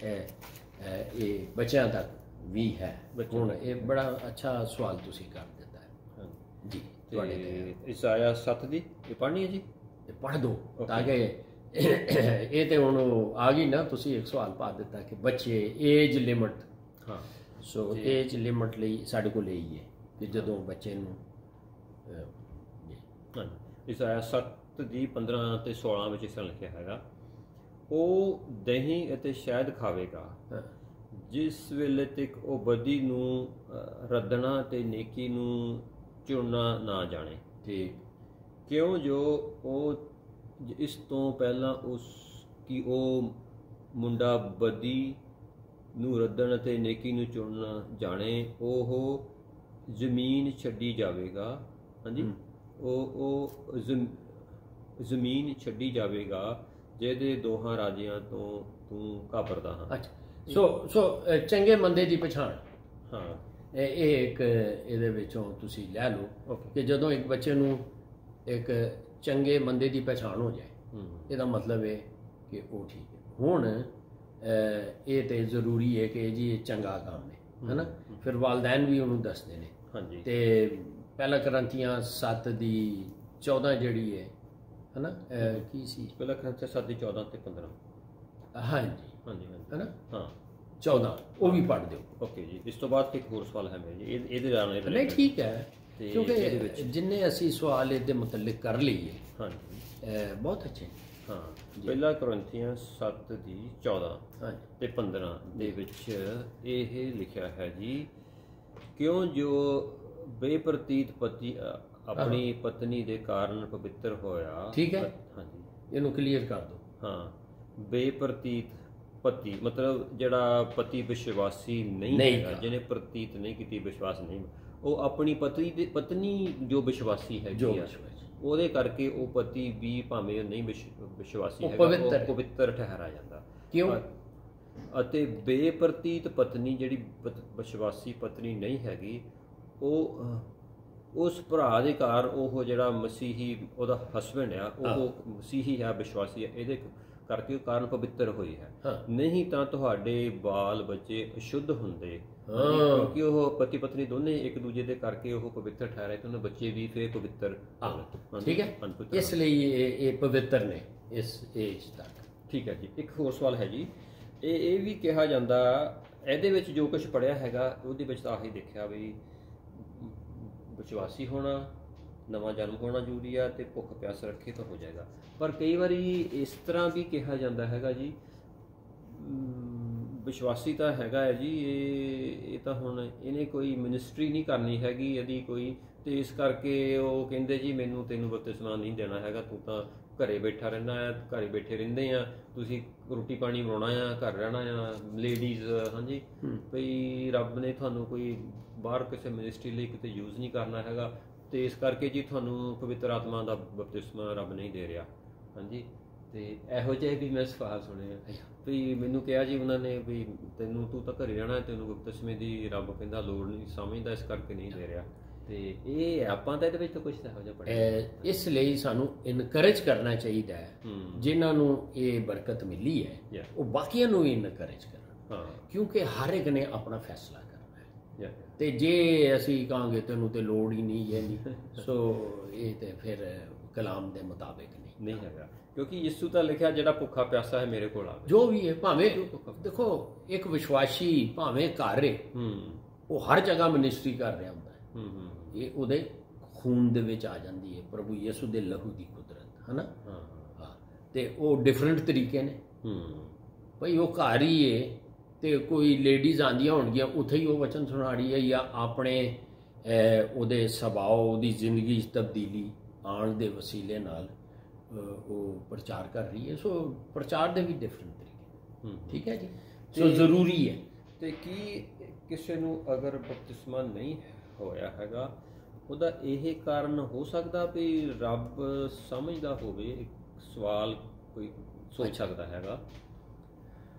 ਇਹ ਬੱਚਿਆਂ ਤੱਕ ਵੀ ਹੈ। ਹੁਣ ਇਹ ਬੜਾ ਅੱਛਾ ਸਵਾਲ ਤੁਸੀਂ ਕਰ ਦਿੱਤਾ ਹੈ ਜੀ। ਤੁਹਾਡੇ ਇਸਾਇਆ 7 ਦੀ ਇਹ ਪੜ੍ਹਨੀ ਹੈ ਜੀ? ਪੜ੍ਹ ਦਿਓ ਤਾਂ ਕਿ ਇਹ ਤੇ ਹੁਣ ਆ ਗਈ ਨਾ, ਤੁਸੀਂ ਇੱਕ ਸਵਾਲ ਪਾ ਦਿੱਤਾ ਕਿ ਬੱਚੇ ਏਜ ਲਿਮਟ। ਹਾਂ, ਸੋ ਏਜ ਲਿਮਟ ਲਈ ਸਾਡੇ ਕੋਲ ਇਹੀ ਹੈ ਕਿ ਜਦੋਂ ਬੱਚੇ ਨੂੰ ਇਸਾਇਆ 7 ਦੀ 15 ਤੇ 16 ਵਿੱਚ ਇਸ ਤਰ੍ਹਾਂ ਲਿਖਿਆ ਹੈਗਾ, ਉਹ ਦਹੀਂ ਅਤੇ ਸ਼ਹਿਦ ਖਾਵੇਗਾ ਜਿਸ ਵੇਲੇ ਤੱਕ ਉਹ ਬਦੀ ਨੂੰ ਰੱਦਣਾ ਤੇ ਨੇਕੀ ਨੂੰ ਚੁਣਨਾ ਨਾ ਜਾਣੇ। ਠੀਕ, ਕਿਉਂ ਜੋ ਉਹ ਇਸ ਤੋਂ ਪਹਿਲਾਂ ਕਿ ਉਹ ਮੁੰਡਾ ਬਦੀ ਨੂੰ ਰੱਦਣ ਅਤੇ ਨੇਕੀ ਨੂੰ ਚੁਣਨਾ ਜਾਣੇ, ਉਹ ਜ਼ਮੀਨ ਛੱਡੀ ਜਾਵੇਗਾ। ਹਾਂਜੀ, ਉਹ ਜ਼ਮੀਨ ਛੱਡੀ ਜਾਵੇਗਾ ਜਿਹਦੇ ਦੋਹਾਂ ਰਾਜਿਆਂ ਤੋਂ ਤੂੰ ਘਾਬਰਦਾ ਹਾਂ। ਅੱਛਾ, ਸੋ ਚੰਗੇ ਮੰਦੇ ਦੀ ਪਛਾਣ। ਹਾਂ, ਇਹ ਇੱਕ ਇਹਦੇ ਵਿੱਚੋਂ ਤੁਸੀਂ ਲੈ ਲਓ ਕਿ ਜਦੋਂ ਇੱਕ ਬੱਚੇ ਨੂੰ ਇੱਕ ਚੰਗੇ ਮੰਦੇ ਦੀ ਪਛਾਣ ਹੋ ਜਾਏ, ਇਹਦਾ ਮਤਲਬ ਹੈ ਕਿ ਉਹ ਠੀਕ ਹੈ। ਹੁਣ ਇਹ ਤੇ ਜ਼ਰੂਰੀ ਹੈ ਕਿ ਜੀ ਇਹ ਚੰਗਾ ਕੰਮ ਹੈ ਨਾ। ਫਿਰ ਵਾਲਦੈਨ ਵੀ ਉਹਨੂੰ ਦੱਸਦੇ ਨੇ। ਹਾਂਜੀ, ਤੇ ਪਹਿਲਾ ਕਰੰਥੀਆਂ 7 ਦੀ 14 ਜਿਹੜੀ ਹੈ ਨਾ, ਕੀ ਸੀ? ਪਹਿਲਾ ਕਰੰਥੀਆਂ 7 ਦੀ 14 ਤੇ 15। ਹਾਂਜੀ ਹਾਂਜੀ ਹੈ ਨਾ। ਹਾਂ, 14 ਉਹ ਵੀ ਪੜ੍ਹ ਦਿਓ। ਓਕੇ ਜੀ। ਇਸ ਤੋਂ ਬਾਅਦ ਇੱਕ ਹੋਰ ਸਵਾਲ ਹੈ ਮੇਰੇ ਜੀ, ਇਹਦੇ ਨਾਲ ਨਹੀਂ ਠੀਕ ਹੈ, ਕਿਉਂਕਿ ਜਿੰਨੇ ਅਸੀਂ ਸਵਾਲ ਇਹਦੇ ਮੁਤਲਕ ਕਰ ਲਈਏ ਹਾਂਜੀ ਬਹੁਤ ਅੱਛੇ। ਹਾਂ, ਪਹਿਲਾ ਕਰੰਥੀਆਂ 7 ਦੀ 14 ਤੇ 15 ਦੇ ਵਿੱਚ ਇਹ ਲਿਖਿਆ ਹੈ ਜੀ, ਕਿਉਂ ਜੋ ਬੇਪ੍ਰਤੀਤ ਪਤੀ ਆਪਣੀ ਪਤਨੀ ਦੇ ਕਾਰਨ ਪਵਿੱਤਰ ਹੋਇਆ। ਠੀਕ ਹੈ, ਹਾਂਜੀ, ਇਹਨੂੰ ਕਲੀਅਰ ਕਰ ਦਿਓ। ਹਾਂ, ਬੇਪ੍ਰਤੀਤ ਪਤੀ ਮਤਲਬ ਜਿਹੜਾ ਪਤੀ ਵਿਸ਼ਵਾਸੀ ਨਹੀਂ ਹੈਗਾ, ਜਿਹਨੇ ਪ੍ਰਤੀਤ ਨਹੀਂ ਕੀਤੀ, ਵਿਸ਼ਵਾਸ ਨਹੀਂ, ਉਹ ਆਪਣੀ ਪਤਨੀ ਜੋ ਵਿਸ਼ਵਾਸੀ ਹੈਗੀ ਆ, ਉਹਦੇ ਕਰਕੇ ਉਹ ਪਤੀ ਵੀ ਭਾਵੇਂ ਨਹੀਂ ਵਿਸ਼ਵਾਸੀ ਹੈਗਾ, ਉਹ ਪਵਿੱਤਰ ਠਹਿਰਾ ਜਾਂਦਾ। ਕਿਉਂ? ਅਤੇ ਬੇਪ੍ਰਤੀਤ ਪਤਨੀ ਜਿਹੜੀ ਵਿਸ਼ਵਾਸੀ ਪਤਨੀ ਨਹੀਂ ਹੈਗੀ, ਉਹ ਉਸ ਭਰਾ ਦੇ ਕਾਰਨ ਉਹ ਜਿਹੜਾ ਮਸੀਹੀ ਉਹਦਾ ਹਸਬੈਂਡ ਆ, ਉਹ ਮਸੀਹੀ ਹੈ, ਵਿਸ਼ਵਾਸੀ ਹੈ, ਇਹਦੇ ਕਰਕੇ ਉਹ ਕਾਰਨ ਪਵਿੱਤਰ ਹੋਈ ਹੈ। ਨਹੀਂ ਤਾਂ ਤੁਹਾਡੇ ਬਾਲ ਬੱਚੇ ਅਸ਼ੁੱਧ ਹੁੰਦੇ, ਕਿਉਂਕਿ ਉਹ ਪਤੀ ਪਤਨੀ ਦੋਨੇ ਇੱਕ ਦੂਜੇ ਦੇ ਕਰਕੇ ਉਹ ਪਵਿੱਤਰ ਠਹਿਰੇ ਤੇ ਉਹਨਾਂ ਬੱਚੇ ਵੀ ਫਿਰ ਪਵਿੱਤਰ। ਠੀਕ ਹੈ, ਇਸ ਲਈ ਇਹ ਪਵਿੱਤਰ ਨੇ ਇਸ ਏਜ ਤੱਕ। ਠੀਕ ਹੈ ਜੀ। ਇੱਕ ਹੋਰ ਸਵਾਲ ਹੈ ਜੀ, ਇਹ ਵੀ ਕਿਹਾ ਜਾਂਦਾ ਇਹਦੇ ਵਿੱਚ ਜੋ ਕੁਝ ਪੜ੍ਹਿਆ ਹੈਗਾ ਉਹਦੇ ਵਿੱਚ ਤਾਂ ਆਹੀ ਦੇਖਿਆ ਵੀ ਵਿਸ਼ਵਾਸੀ ਹੋਣਾ, ਨਵਾਂ ਜਨਮ ਹੋਣਾ ਜ਼ਰੂਰੀ ਆ ਤੇ ਭੁੱਖ ਪਿਆਸ ਰੱਖੇ ਤਾਂ ਹੋ ਜਾਏਗਾ। ਪਰ ਕਈ ਵਾਰੀ ਇਸ ਤਰ੍ਹਾਂ ਵੀ ਕਿਹਾ ਜਾਂਦਾ ਹੈਗਾ ਜੀ, ਵਿਸ਼ਵਾਸੀ ਤਾਂ ਹੈਗਾ ਹੈ ਜੀ, ਇਹ ਤਾਂ ਹੁਣ ਇਹਨੇ ਕੋਈ ਮਿਨਿਸਟਰੀ ਨਹੀਂ ਕਰਨੀ ਹੈਗੀ ਇਹਦੀ ਕੋਈ, ਤੇ ਇਸ ਕਰਕੇ ਉਹ ਕਹਿੰਦੇ ਜੀ ਮੈਨੂੰ ਤੈਨੂੰ ਬਪਤਿਸਮਾ ਨਹੀਂ ਦੇਣਾ ਹੈਗਾ, ਤੂੰ ਤਾਂ ਘਰੇ ਬੈਠਾ ਰਹਿਣਾ ਆ, ਘਰੇ ਬੈਠੇ ਰਹਿੰਦੇ ਆ, ਤੁਸੀਂ ਰੋਟੀ ਪਾਣੀ ਬਣਾਉਣਾ ਆ, ਘਰ ਰਹਿਣਾ ਆ, ਲੇਡੀਜ਼। ਹਾਂਜੀ, ਭਈ ਰੱਬ ਨੇ ਤੁਹਾਨੂੰ ਕੋਈ ਬਾਹਰ ਕਿਸੇ ਮਿਨਿਸਟਰੀ ਲਈ ਕਿਤੇ ਯੂਜ਼ ਨਹੀਂ ਕਰਨਾ ਹੈਗਾ, ਤੇ ਇਸ ਕਰਕੇ ਜੀ ਤੁਹਾਨੂੰ ਪਵਿੱਤਰ ਆਤਮਾ ਦਾ ਬਪਤਿਸਮਾ ਰੱਬ ਨਹੀਂ ਦੇ ਰਿਹਾ। ਹਾਂਜੀ, ਤੇ ਇਹੋ ਜਿਹੇ ਵੀ ਮੈਂ ਸਵਾਲ ਸੁਣੇ ਵੀ ਮੈਨੂੰ ਕਿਹਾ ਜੀ ਉਹਨਾਂ ਨੇ ਵੀ ਤੈਨੂੰ ਤੂੰ ਤਾਂ ਘਰੇ ਰਹਿਣਾ, ਤੈਨੂੰ ਬਪਤਿਸਮੇ ਦੀ ਰੱਬ ਕਹਿੰਦਾ ਲੋੜ ਨਹੀਂ ਸਮਝਦਾ, ਇਸ ਕਰਕੇ ਨਹੀਂ ਦੇ ਰਿਹਾ। ਤੇ ਇਹ ਆਪਾਂ ਤਾਂ ਇਹਦੇ ਵਿੱਚ ਤਾਂ ਕੁਝ ਇਹੋ ਜਿਹਾ ਪੜ੍ਹਿਆ। ਇਸ ਲਈ ਸਾਨੂੰ ਇਨਕਰੇਜ ਕਰਨਾ ਚਾਹੀਦਾ ਹੈ, ਜਿਨ੍ਹਾਂ ਨੂੰ ਇਹ ਬਰਕਤ ਮਿਲੀ ਹੈ ਉਹ ਬਾਕੀਆਂ ਨੂੰ ਵੀ ਇਨਕਰੇਜ ਕਰਨ, ਕਿਉਂਕਿ ਹਰ ਇੱਕ ਨੇ ਆਪਣਾ ਫੈਸਲਾ ਕਰਨਾ ਹੈ। ਤੇ ਜੇ ਅਸੀਂ ਕਹਾਂਗੇ ਤੈਨੂੰ ਤੇ ਲੋੜ ਹੀ ਨਹੀਂ ਹੈ ਨਹੀਂ, ਸੋ ਇਹ ਤੇ ਫਿਰ ਕਲਾਮ ਦੇ ਮੁਤਾਬਿਕ ਨਹੀਂ ਹੈਗਾ, ਕਿਉਂਕਿ ਯਿਸੂ ਤਾਂ ਲਿਖਿਆ ਜਿਹੜਾ ਭੁੱਖਾ ਪਿਆਸਾ ਹੈ ਮੇਰੇ ਕੋਲ ਆਵੇ। ਜੋ ਵੀ ਹੈ, ਭਾਵੇਂ ਦੇਖੋ ਇੱਕ ਵਿਸ਼ਵਾਸੀ ਭਾਵੇਂ ਘਰ ਹੈ, ਉਹ ਹਰ ਜਗ੍ਹਾ ਮਿਨਿਸਟਰੀ ਕਰ ਰਿਹਾ ਹੁੰਦਾ ਹੈ, ਇਹ ਉਹਦੇ ਖੂਨ ਦੇ ਵਿੱਚ ਆ ਜਾਂਦੀ ਹੈ, ਪ੍ਰਭੂ ਯਿਸੂ ਦੇ ਲਹੂ ਦੀ ਕੁਦਰਤ ਹੈ ਨਾ। ਤੇ ਉਹ ਡਿਫਰੈਂਟ ਤਰੀਕੇ ਨੇ, ਭਈ ਉਹ ਘਰ ਹੀ ਹੈ ਤੇ ਕੋਈ ਲੇਡੀਜ਼ ਆਂਦੀਆਂ ਹੋਣਗੀਆਂ ਉੱਥੇ ਹੀ ਉਹ ਵਚਨ ਸੁਣਾ ਰਹੀ ਹੈ, ਜਾਂ ਆਪਣੇ ਉਹਦੇ ਸੁਭਾਅ, ਉਹਦੀ ਜ਼ਿੰਦਗੀ 'ਚ ਤਬਦੀਲੀ ਆਉਣ ਦੇ ਵਸੀਲੇ ਨਾਲ ਉਹ ਪ੍ਰਚਾਰ ਕਰ ਰਹੀ ਹੈ। ਸੋ ਪ੍ਰਚਾਰ ਦੇ ਵੀ ਡਿਫਰੈਂਟ ਤਰੀਕੇ, ਠੀਕ ਹੈ ਜੀ। ਸੋ ਜ਼ਰੂਰੀ ਹੈ। ਤੇ ਕੀ ਕਿਸੇ ਨੂੰ ਅਗਰ ਬਪਤਿਸਮਾ ਨਹੀਂ ਹੋਇਆ ਹੈਗਾ, ਉਹਦਾ ਇਹ ਕਾਰਨ ਹੋ ਸਕਦਾ ਵੀ ਰੱਬ ਸਮਝਦਾ ਹੋਵੇ? ਇੱਕ ਸਵਾਲ ਕੋਈ ਸੋਚ ਸਕਦਾ ਹੈਗਾ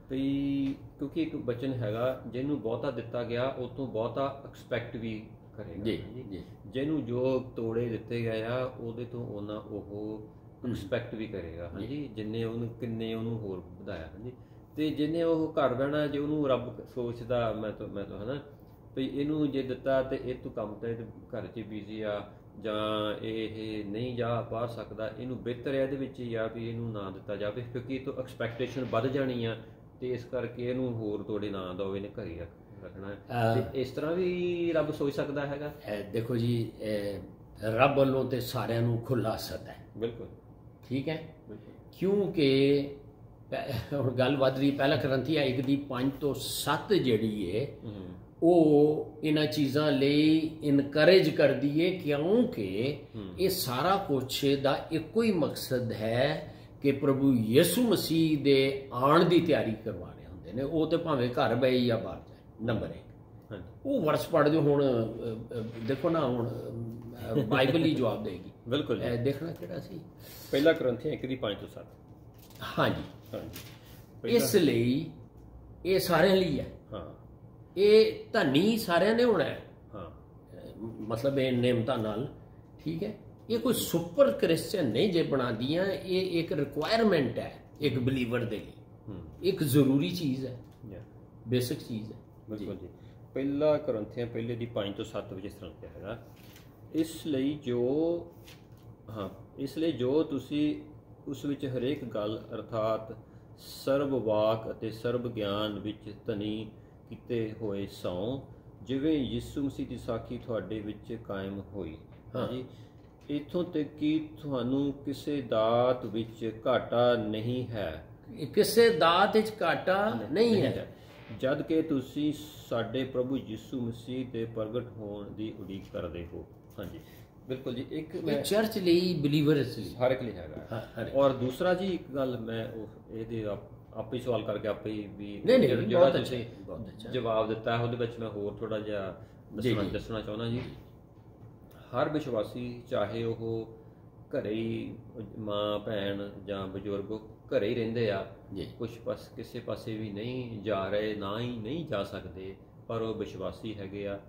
ਵੀ ਕਿਉਂਕਿ ਇੱਕ ਬਚਨ ਹੈਗਾ, ਜਿਹਨੂੰ ਬਹੁਤਾ ਦਿੱਤਾ ਗਿਆ ਉਹ ਤੋਂ ਬਹੁਤਾ ਐਕਸਪੈਕਟ ਵੀ ਕਰੇਗਾ ਜੀ। ਜਿਹਨੂੰ ਜੋ ਤੋੜੇ ਦਿੱਤੇ ਗਏ ਆ ਉਹਦੇ ਤੋਂ ਉਹਨਾਂ ਉਹ ਐਕਸਪੈਕਟ ਵੀ ਕਰੇਗਾ, ਹਾਂਜੀ। ਜਿੰਨੇ ਉਹਨੂੰ ਕਿੰਨੇ ਉਹਨੂੰ ਹੋਰ ਵਧਾਇਆ, ਹਾਂਜੀ। ਤੇ ਜਿਹਨੇ ਉਹ ਘਰ ਬਹਿਣਾ, ਜੇ ਉਹਨੂੰ ਰੱਬ ਸੋਚਦਾ ਮੈਂ ਤਾਂ ਹਨਾ ਵੀ ਇਹਨੂੰ ਜੇ ਦਿੱਤਾ ਤੇ ਇਹ ਤੋਂ ਕੰਮ ਤੇ ਘਰ 'ਚ ਬਿਜ਼ੀ ਆ, ਜਾਂ ਇਹ ਨਹੀਂ ਜਾ ਪਾ ਸਕਦਾ, ਇਹਨੂੰ ਬਿਹਤਰ ਇਹਦੇ ਵਿੱਚ ਹੀ ਆ ਵੀ ਇਹਨੂੰ ਨਾ ਦਿੱਤਾ ਜਾਵੇ, ਕਿਉਂਕਿ ਇਹ ਤੋਂ ਐਕਸਪੈਕਟੇਸ਼ਨ ਵੱਧ ਜਾਣੀ ਆ, ਤੇ ਇਸ ਕਰਕੇ ਇਹਨੂੰ ਹੋਰ ਤੋੜੇ ਨਾ ਦਿਓ, ਇਹਨੇ ਘਰੇ ਰੱਖਣਾ। ਤੇ ਇਸ ਤਰ੍ਹਾਂ ਵੀ ਰੱਬ ਸੋਚ ਸਕਦਾ ਹੈਗਾ। ਦੇਖੋ ਜੀ, ਰੱਬ ਵੱਲੋਂ ਤੇ ਸਾਰਿਆਂ ਨੂੰ ਖੁੱਲ੍ਹਾ ਸੱਦਾ ਹੈ, ਬਿਲਕੁਲ ਠੀਕ ਹੈ। ਕਿਉਂਕਿ ਹੁਣ ਗੱਲ ਵੱਧ ਰਹੀ, ਪਹਿਲਾ ਕਰੰਥੀਆਂ 1 ਦੀ 5 ਤੋਂ 7 ਜਿਹੜੀ ਹੈ ਉਹ ਇਹਨਾਂ ਚੀਜ਼ਾਂ ਲਈ ਇਨਕਰੇਜ ਕਰਦੀ ਹੈ, ਕਿਉਂਕਿ ਇਹ ਸਾਰਾ ਕੁਛ ਦਾ ਇੱਕੋ ਹੀ ਮਕਸਦ ਹੈ ਕਿ ਪ੍ਰਭੂ ਯਿਸੂ ਮਸੀਹ ਦੇ ਆਉਣ ਦੀ ਤਿਆਰੀ ਕਰਵਾ ਰਹੇ ਹੁੰਦੇ ਨੇ। ਉਹ ਤੇ ਭਾਵੇਂ ਘਰ ਬਈ ਜਾਂ ਬਾਹਰ ਜਾਏ। ਨੰਬਰ 1 ਉਹ ਵਰਸ ਪੜ੍ਹ ਦਿਓ। ਹੁਣ ਦੇਖੋ ਨਾ, ਹੁਣ ਬਾਈਬਲ ਹੀ ਜਵਾਬ ਦੇਗੀ। ਬਿਲਕੁਲ। ਦੇਖਣਾ ਕਿਹੜਾ ਸੀ? ਪਹਿਲਾ ਕਰੰਥੀਆਂ 1 ਦੀ 5 ਤੋਂ 7। ਹਾਂਜੀ। ਇਸ ਲਈ ਇਹ ਸਾਰਿਆਂ ਲਈ ਹੈ। ਇਹ ਧਨੀ ਸਾਰਿਆਂ ਨੇ ਹੋਣਾ ਹੈ, ਮਤਲਬ ਇਹ ਨਿਯਮਤਾਂ ਨਾਲ, ਠੀਕ ਹੈ। ਇਹ ਕੋਈ ਸੁਪਰ ਕ੍ਰਿਸਚਨ ਨਹੀਂ ਜੇ ਬਣਾਉਂਦੀਆਂ, ਇਹ ਇੱਕ ਰਿਕੁਆਇਰਮੈਂਟ ਹੈ ਇੱਕ ਬਲੀਵਰ ਦੇ ਲਈ, ਇੱਕ ਜ਼ਰੂਰੀ ਚੀਜ਼ ਹੈ, ਬੇਸਿਕ ਚੀਜ਼ ਹੈ। ਬਿਲਕੁਲ ਜੀ। ਪਹਿਲਾ ਕਰੰਥੀਆਂ 1 ਦੀ 5 ਤੋਂ 7 ਵਿੱਚ ਇਸ ਤਰ੍ਹਾਂ ਕਿਹਾ ਹੈਗਾ, ਇਸ ਲਈ ਜੋ ਤੁਸੀਂ ਉਸ ਵਿੱਚ ਹਰੇਕ ਗੱਲ ਅਰਥਾਤ ਸਰਬ ਵਾਕ ਅਤੇ ਸਰਬ ਗਿਆਨ ਵਿੱਚ ਧਨੀ ਕੀਤੇ ਹੋਏ ਸੌ, ਜਿਵੇਂ ਯਿਸੂ ਮਸੀਹ ਦੀ ਸਾਖੀ ਤੁਹਾਡੇ ਵਿੱਚ ਕਾਇਮ ਹੋਈ। ਹਾਂਜੀ। ਇੱਥੋਂ ਤੱਕ ਕਿ ਤੁਹਾਨੂੰ ਕਿਸੇ ਦਾਤ ਵਿੱਚ ਘਾਟਾ ਨਹੀਂ ਹੈ। ਕਿਸੇ ਦਾਤ ਵਿੱਚ ਘਾਟਾ ਨਹੀਂ ਹੈ, ਜਦ ਕਿ ਤੁਸੀਂ ਸਾਡੇ ਪ੍ਰਭੂ ਯਿਸੂ ਮਸੀਹ ਦੇ ਪ੍ਰਗਟ ਹੋਣ ਦੀ ਉਡੀਕ ਕਰਦੇ ਹੋ। ਹਾਂਜੀ, ਬਿਲਕੁਲ ਜੀ। ਇੱਕ ਚਰਚ ਲਈ, ਬਲੀਵਰਸ ਲਈ, ਹਰ ਇੱਕ ਲਈ ਹੈਗਾ। ਔਰ ਦੂਸਰਾ ਜੀ ਇੱਕ ਗੱਲ ਮੈਂ ਇਹਦੇ ਆਪੇ ਸਵਾਲ ਕਰਕੇ ਆਪੇ ਵੀ ਜਿਹੜਾ ਤੁਸੀਂ ਜਵਾਬ ਦਿੱਤਾ ਉਹਦੇ ਵਿੱਚ ਮੈਂ ਹੋਰ ਥੋੜਾ ਜਿਹਾ ਦੱਸਣਾ ਚਾਹੁੰਦਾ ਜੀ। ਹਰ ਵਿਸ਼ਵਾਸੀ, ਚਾਹੇ ਉਹ ਘਰੇ ਹੀ ਮਾਂ ਭੈਣ ਜਾਂ ਬਜ਼ੁਰਗ ਘਰੇ ਹੀ ਰਹਿੰਦੇ ਆ, ਕੁਛ ਕਿਸੇ ਪਾਸੇ ਵੀ ਨਹੀਂ ਜਾ ਰਹੇ, ਨਾ ਹੀ ਨਹੀਂ ਜਾ ਸਕਦੇ, ਪਰ ਉਹ ਵਿਸ਼ਵਾਸੀ ਹੈਗੇ ਆ,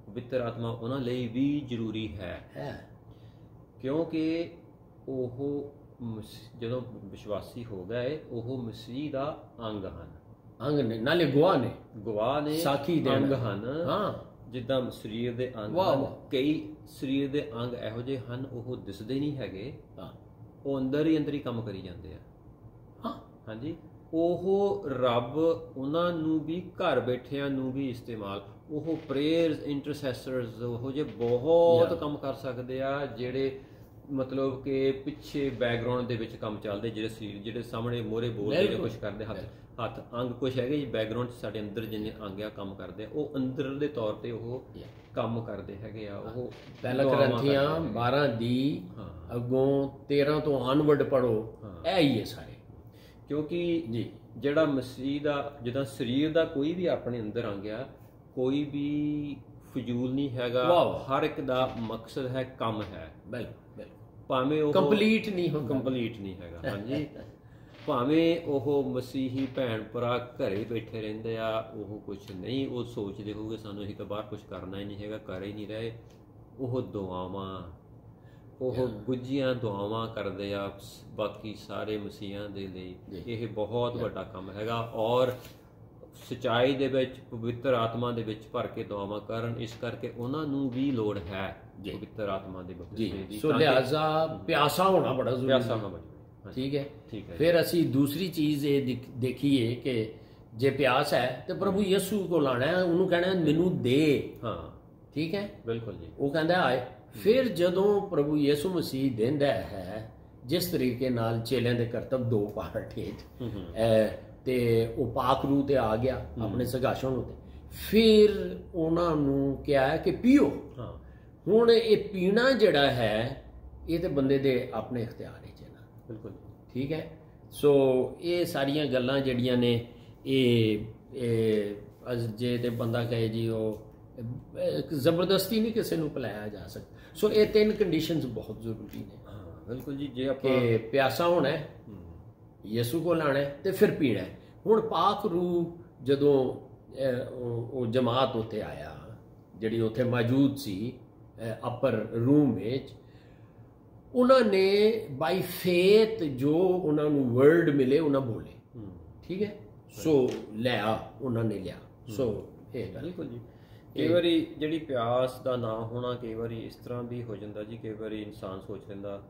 ਪਵਿੱਤਰ ਆਤਮਾ ਉਹਨਾਂ ਲਈ ਵੀ ਜ਼ਰੂਰੀ ਹੈ। ਕਿਉਂਕਿ ਉਹ ਜਦੋਂ ਵਿਸ਼ਵਾਸੀ ਹੋ ਗਏ, ਉਹ ਮਸੀਹ ਦਾ ਅੰਗ ਹਨ। ਅੰਗ ਨੇ, ਨਾਲੇ ਗਵਾਹ ਨੇ, ਸਾਖੀ ਦੇ ਅੰਗ ਹਨ। ਜਿੱਦਾਂ ਸਰੀਰ ਦੇ ਅੰਗ ਹਨ, ਕਈ ਸਰੀਰ ਦੇ ਅੰਗ ਇਹੋ ਜਿਹੇ ਹਨ ਉਹ ਦਿਸਦੇ ਨਹੀਂ ਹੈਗੇ, ਉਹ ਅੰਦਰ ਹੀ ਕੰਮ ਕਰੀ ਜਾਂਦੇ ਆ। ਹਾਂਜੀ। ਉਹ ਰੱਬ ਉਹਨਾਂ ਨੂੰ ਵੀ ਘਰ ਬੈਠਿਆਂ ਨੂੰ ਵੀ ਇਸਤੇਮਾਲ, ਉਹ ਪ੍ਰੇਅਰਸ, ਇੰਟਰਸੈਸਰਸ, ਉਹ ਜਿਹੇ ਬਹੁਤ ਕੰਮ ਕਰ ਸਕਦੇ ਆ, ਜਿਹੜੇ ਮਤਲਬ ਕਿ ਪਿੱਛੇ ਬੈਕਗਰਾਉਂਡ ਦੇ ਵਿੱਚ ਕੰਮ ਚੱਲਦੇ, ਜਿਹੜੇ ਸਰੀਰ, ਜਿਹੜੇ ਸਾਹਮਣੇ ਮੋਹਰੇ ਬੋਲਦੇ ਜਾਂ ਕੁਛ ਕਰਦੇ, ਹੱਥ ਅੰਗ ਕੁਛ ਹੈਗੇ ਜੀ ਬੈਕਗਰਾਉਂਡ 'ਚ ਸਾਡੇ ਅੰਦਰ ਜਿੰਨੇ ਅੰਗ ਆ ਕੰਮ ਕਰਦੇ ਆ, ਉਹ ਅੰਦਰ ਦੇ ਤੌਰ ਤੇ ਉਹ ਕੰਮ ਕਰਦੇ ਹੈਗੇ ਆ। ਉਹ ਪਹਿਲਾ ਕਰੰਥੀਆਂ 12 ਦੀ ਅੱਗੋਂ 13 ਤੋਂ ਅਨਵਰਡ ਪੜੋ, ਇਹ ਹੀ ਹੈ ਸਾਰੇ। ਕਿਉਂਕਿ ਜਿਹੜਾ ਮਸੀਹ ਦਾ, ਜਿੱਦਾਂ ਸਰੀਰ ਦਾ ਕੋਈ ਵੀ ਆਪਣੇ ਅੰਦਰ ਅੰਗ ਆ, ਕੋਈ ਵੀ ਫਜ਼ੂਲ ਨਹੀਂ ਹੈਗਾ, ਹਰ ਇੱਕ ਦਾ ਮਕਸਦ ਹੈ, ਕੰਮ ਹੈ। ਬਿਲਕੁਲ। ਭਾਵੇਂ ਉਹ ਕੰਪਲੀਟ ਨਹੀਂ ਹੈਗਾ। ਹਾਂਜੀ। ਭਾਵੇਂ ਉਹ ਮਸੀਹੀ ਭੈਣ ਭਰਾ ਘਰੇ ਬੈਠੇ ਰਹਿੰਦੇ ਆ, ਉਹ ਕੁਛ ਨਹੀਂ ਉਹ ਸੋਚਦੇ ਹੋਗੇ ਸਾਨੂੰ ਅਸੀਂ ਤਾਂ ਬਾਹਰ ਕੁਛ ਕਰਨਾ ਹੀ ਨਹੀਂ ਹੈਗਾ, ਕਰ ਹੀ ਨਹੀਂ ਰਹੇ, ਉਹ ਦੁਆਵਾਂ, ਉਹ ਗੁੱਝੀਆਂ ਦੁਆਵਾਂ ਕਰਦੇ ਆ ਬਾਕੀ ਸਾਰੇ ਮਸੀਹਾਂ ਦੇ ਲਈ। ਇਹ ਬਹੁਤ ਵੱਡਾ ਕੰਮ ਹੈਗਾ। ਔਰ ਸੱਚਾਈ ਦੇ ਵਿੱਚ, ਪਵਿੱਤਰ ਆਤਮਾ ਦੇ ਵਿੱਚ ਭਰ ਕੇ ਦੁਆਵਾਂ ਕਰਨ, ਇਸ ਕਰਕੇ ਉਹਨਾਂ ਨੂੰ ਵੀ ਲੋੜ ਹੈ ਪਵਿੱਤਰ ਆਤਮਾ ਦੇ ਬਪਤਿਸਮੇ ਦੀ। ਸੋ ਲਿਹਾਜ਼ਾ ਪਿਆਸਾ ਹੋਣਾ ਬੜਾ ਜ਼ਰੂਰੀ ਹੈ। ਠੀਕ ਹੈ। ਫਿਰ ਅਸੀਂ ਦੂਸਰੀ ਚੀਜ਼ ਇਹ ਦੇਖੀਏ ਕਿ ਜੇ ਪਿਆਸ ਹੈ ਤੇ ਪ੍ਰਭੂ ਯਿਸੂ ਕੋਲ ਆਣਾ ਹੈ, ਉਹਨੂੰ ਕਹਿਣਾ ਮੈਨੂੰ ਦੇ। ਠੀਕ ਹੈ। ਬਿਲਕੁਲ ਜੀ। ਉਹ ਕਹਿੰਦਾ ਆਏ। ਫਿਰ ਜਦੋਂ ਪ੍ਰਭੂ ਯਿਸੂ ਮਸੀਹ ਦਿੰਦਾ ਹੈ, ਜਿਸ ਤਰੀਕੇ ਨਾਲ ਚੇਲਿਆਂ ਦੇ ਕਰਤੱਵ 2 ਪਾਰਟ ਤੇ ਉਹ ਪਾਕ ਰੂਹ ਤੇ ਆ ਗਿਆ ਆਪਣੇ ਸੰਘਾਸਣ ਉਤੇ। ਫਿਰ ਉਹਨਾਂ ਨੂੰ ਕਿਹਾ ਕਿ ਪੀਓ। ਹੁਣ ਇਹ ਪੀਣਾ ਜਿਹੜਾ ਹੈ ਇਹ ਤੇ ਬੰਦੇ ਦੇ ਆਪਣੇ ਇਖਤਿਆਰ ਵਿੱਚ ਹੈ ਨਾ। ਬਿਲਕੁਲ ਠੀਕ ਹੈ। ਸੋ ਇਹ ਸਾਰੀਆਂ ਗੱਲਾਂ ਜਿਹੜੀਆਂ ਨੇ ਇਹ ਜੇ ਤੇ ਬੰਦਾ ਕਹੇ ਜੀ ਉਹ ਜ਼ਬਰਦਸਤੀ ਨਹੀਂ ਕਿਸੇ ਨੂੰ ਪਿਲਾਇਆ ਜਾ ਸਕਦਾ। ਸੋ ਇਹ 3 ਕੰਡੀਸ਼ਨਸ ਬਹੁਤ ਜ਼ਰੂਰੀ ਨੇ। ਬਿਲਕੁਲ ਜੀ। ਜੇ ਆਪਾਂ ਪਿਆਸਾ ਹੋਣਾ ਹੈ, ਯਿਸੂ ਕੋਲ ਆਣਾ ਹੈ ਤੇ ਫਿਰ ਪੀਣਾ ਹੈ। ਹੁਣ ਪਾਕ ਰੂਹ ਜਦੋਂ ਉਹ ਜਮਾਤ ਉੱਥੇ ਆਇਆ ਜਿਹੜੀ ਉੱਥੇ ਮੌਜੂਦ ਸੀ ਅਪਰ ਰੂਮ ਵਿੱਚ, ਉਹਨਾਂ ਨੇ ਬਾਈ ਫੇਥ ਜੋ ਉਹਨਾਂ ਨੂੰ ਵਰਡ ਮਿਲੇ ਉਹਨਾਂ ਬੋਲੇ। ਠੀਕ ਹੈ। ਸੋ ਲਿਆ ਉਹਨਾਂ ਨੇ ਲਿਆ। ਸੋ ਇਹ ਗੱਲ ਬਿਲਕੁਲ ਜੀ। ਕਈ ਵਾਰੀ ਜਿਹੜੀ ਪਿਆਸ ਦਾ ਨਾ ਹੋਣਾ ਕਈ ਵਾਰੀ ਇਸ ਤਰ੍ਹਾਂ ਵੀ ਹੋ ਜਾਂਦਾ ਜੀ। ਕਈ ਵਾਰੀ ਇਨਸਾਨ ਸੋਚ ਲੈਂਦਾ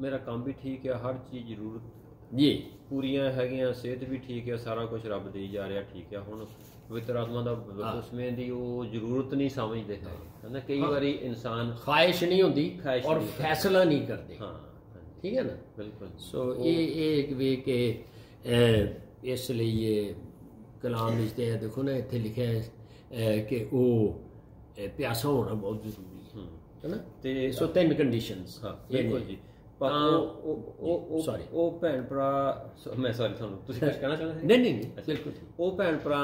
ਮੇਰਾ ਕੰਮ ਵੀ ਠੀਕ ਹੈ, ਹਰ ਚੀਜ਼ ਜ਼ਰੂਰਤ ਜੀ ਪੂਰੀਆਂ ਹੈਗੀਆਂ, ਸਿਹਤ ਵੀ ਠੀਕ ਹੈ, ਸਾਰਾ ਕੁਝ ਰੱਬ ਦੇਈ ਜਾ ਰਿਹਾ, ਠੀਕ ਹੈ। ਹੁਣ ਪਵਿੱਤਰ ਆਤਮਾ ਦਾ ਬਪਤਿਸਮੇ ਦੀ ਉਹ ਜ਼ਰੂਰਤ ਨਹੀਂ ਸਮਝਦੇ ਹੈ ਨਾ। ਕਈ ਵਾਰੀ ਇਨਸਾਨ ਖਾਹਿਸ਼ ਨਹੀਂ ਹੁੰਦੀ ਔਰ ਫੈਸਲਾ ਨਹੀਂ ਕਰਦੇ। ਹਾਂ ਠੀਕ ਹੈ ਨਾ। ਬਿਲਕੁਲ। ਸੋ ਇਹ ਵੇ ਕਿ ਇਸ ਲਈ ਇਹ ਕਲਾਮ ਵਿੱਚ ਤੇ ਦੇਖੋ ਨਾ ਇੱਥੇ ਲਿਖਿਆ ਹੈ ਕਿ ਉਹ ਪਿਆਸਾ ਹੋਣਾ ਬਹੁਤ ਜ਼ਰੂਰੀ ਹੈ ਨਾ। ਤੇ ਸੋ 3 ਕੰਡੀਸ਼ਨਸ। ਹਾਂ ਬਿਲਕੁਲ ਜੀ। ਪਰ ਉਹ ਭੈਣ ਭਰਾ, ਮੈਂ ਸੌਰੀ ਤੁਹਾਨੂੰ ਤੁਸੀਂ ਕੁਝ ਕਹਿਣਾ ਚਾਹੁੰਦੇ? ਨਹੀਂ ਬਿਲਕੁਲ। ਉਹ ਭੈਣ ਭਰਾ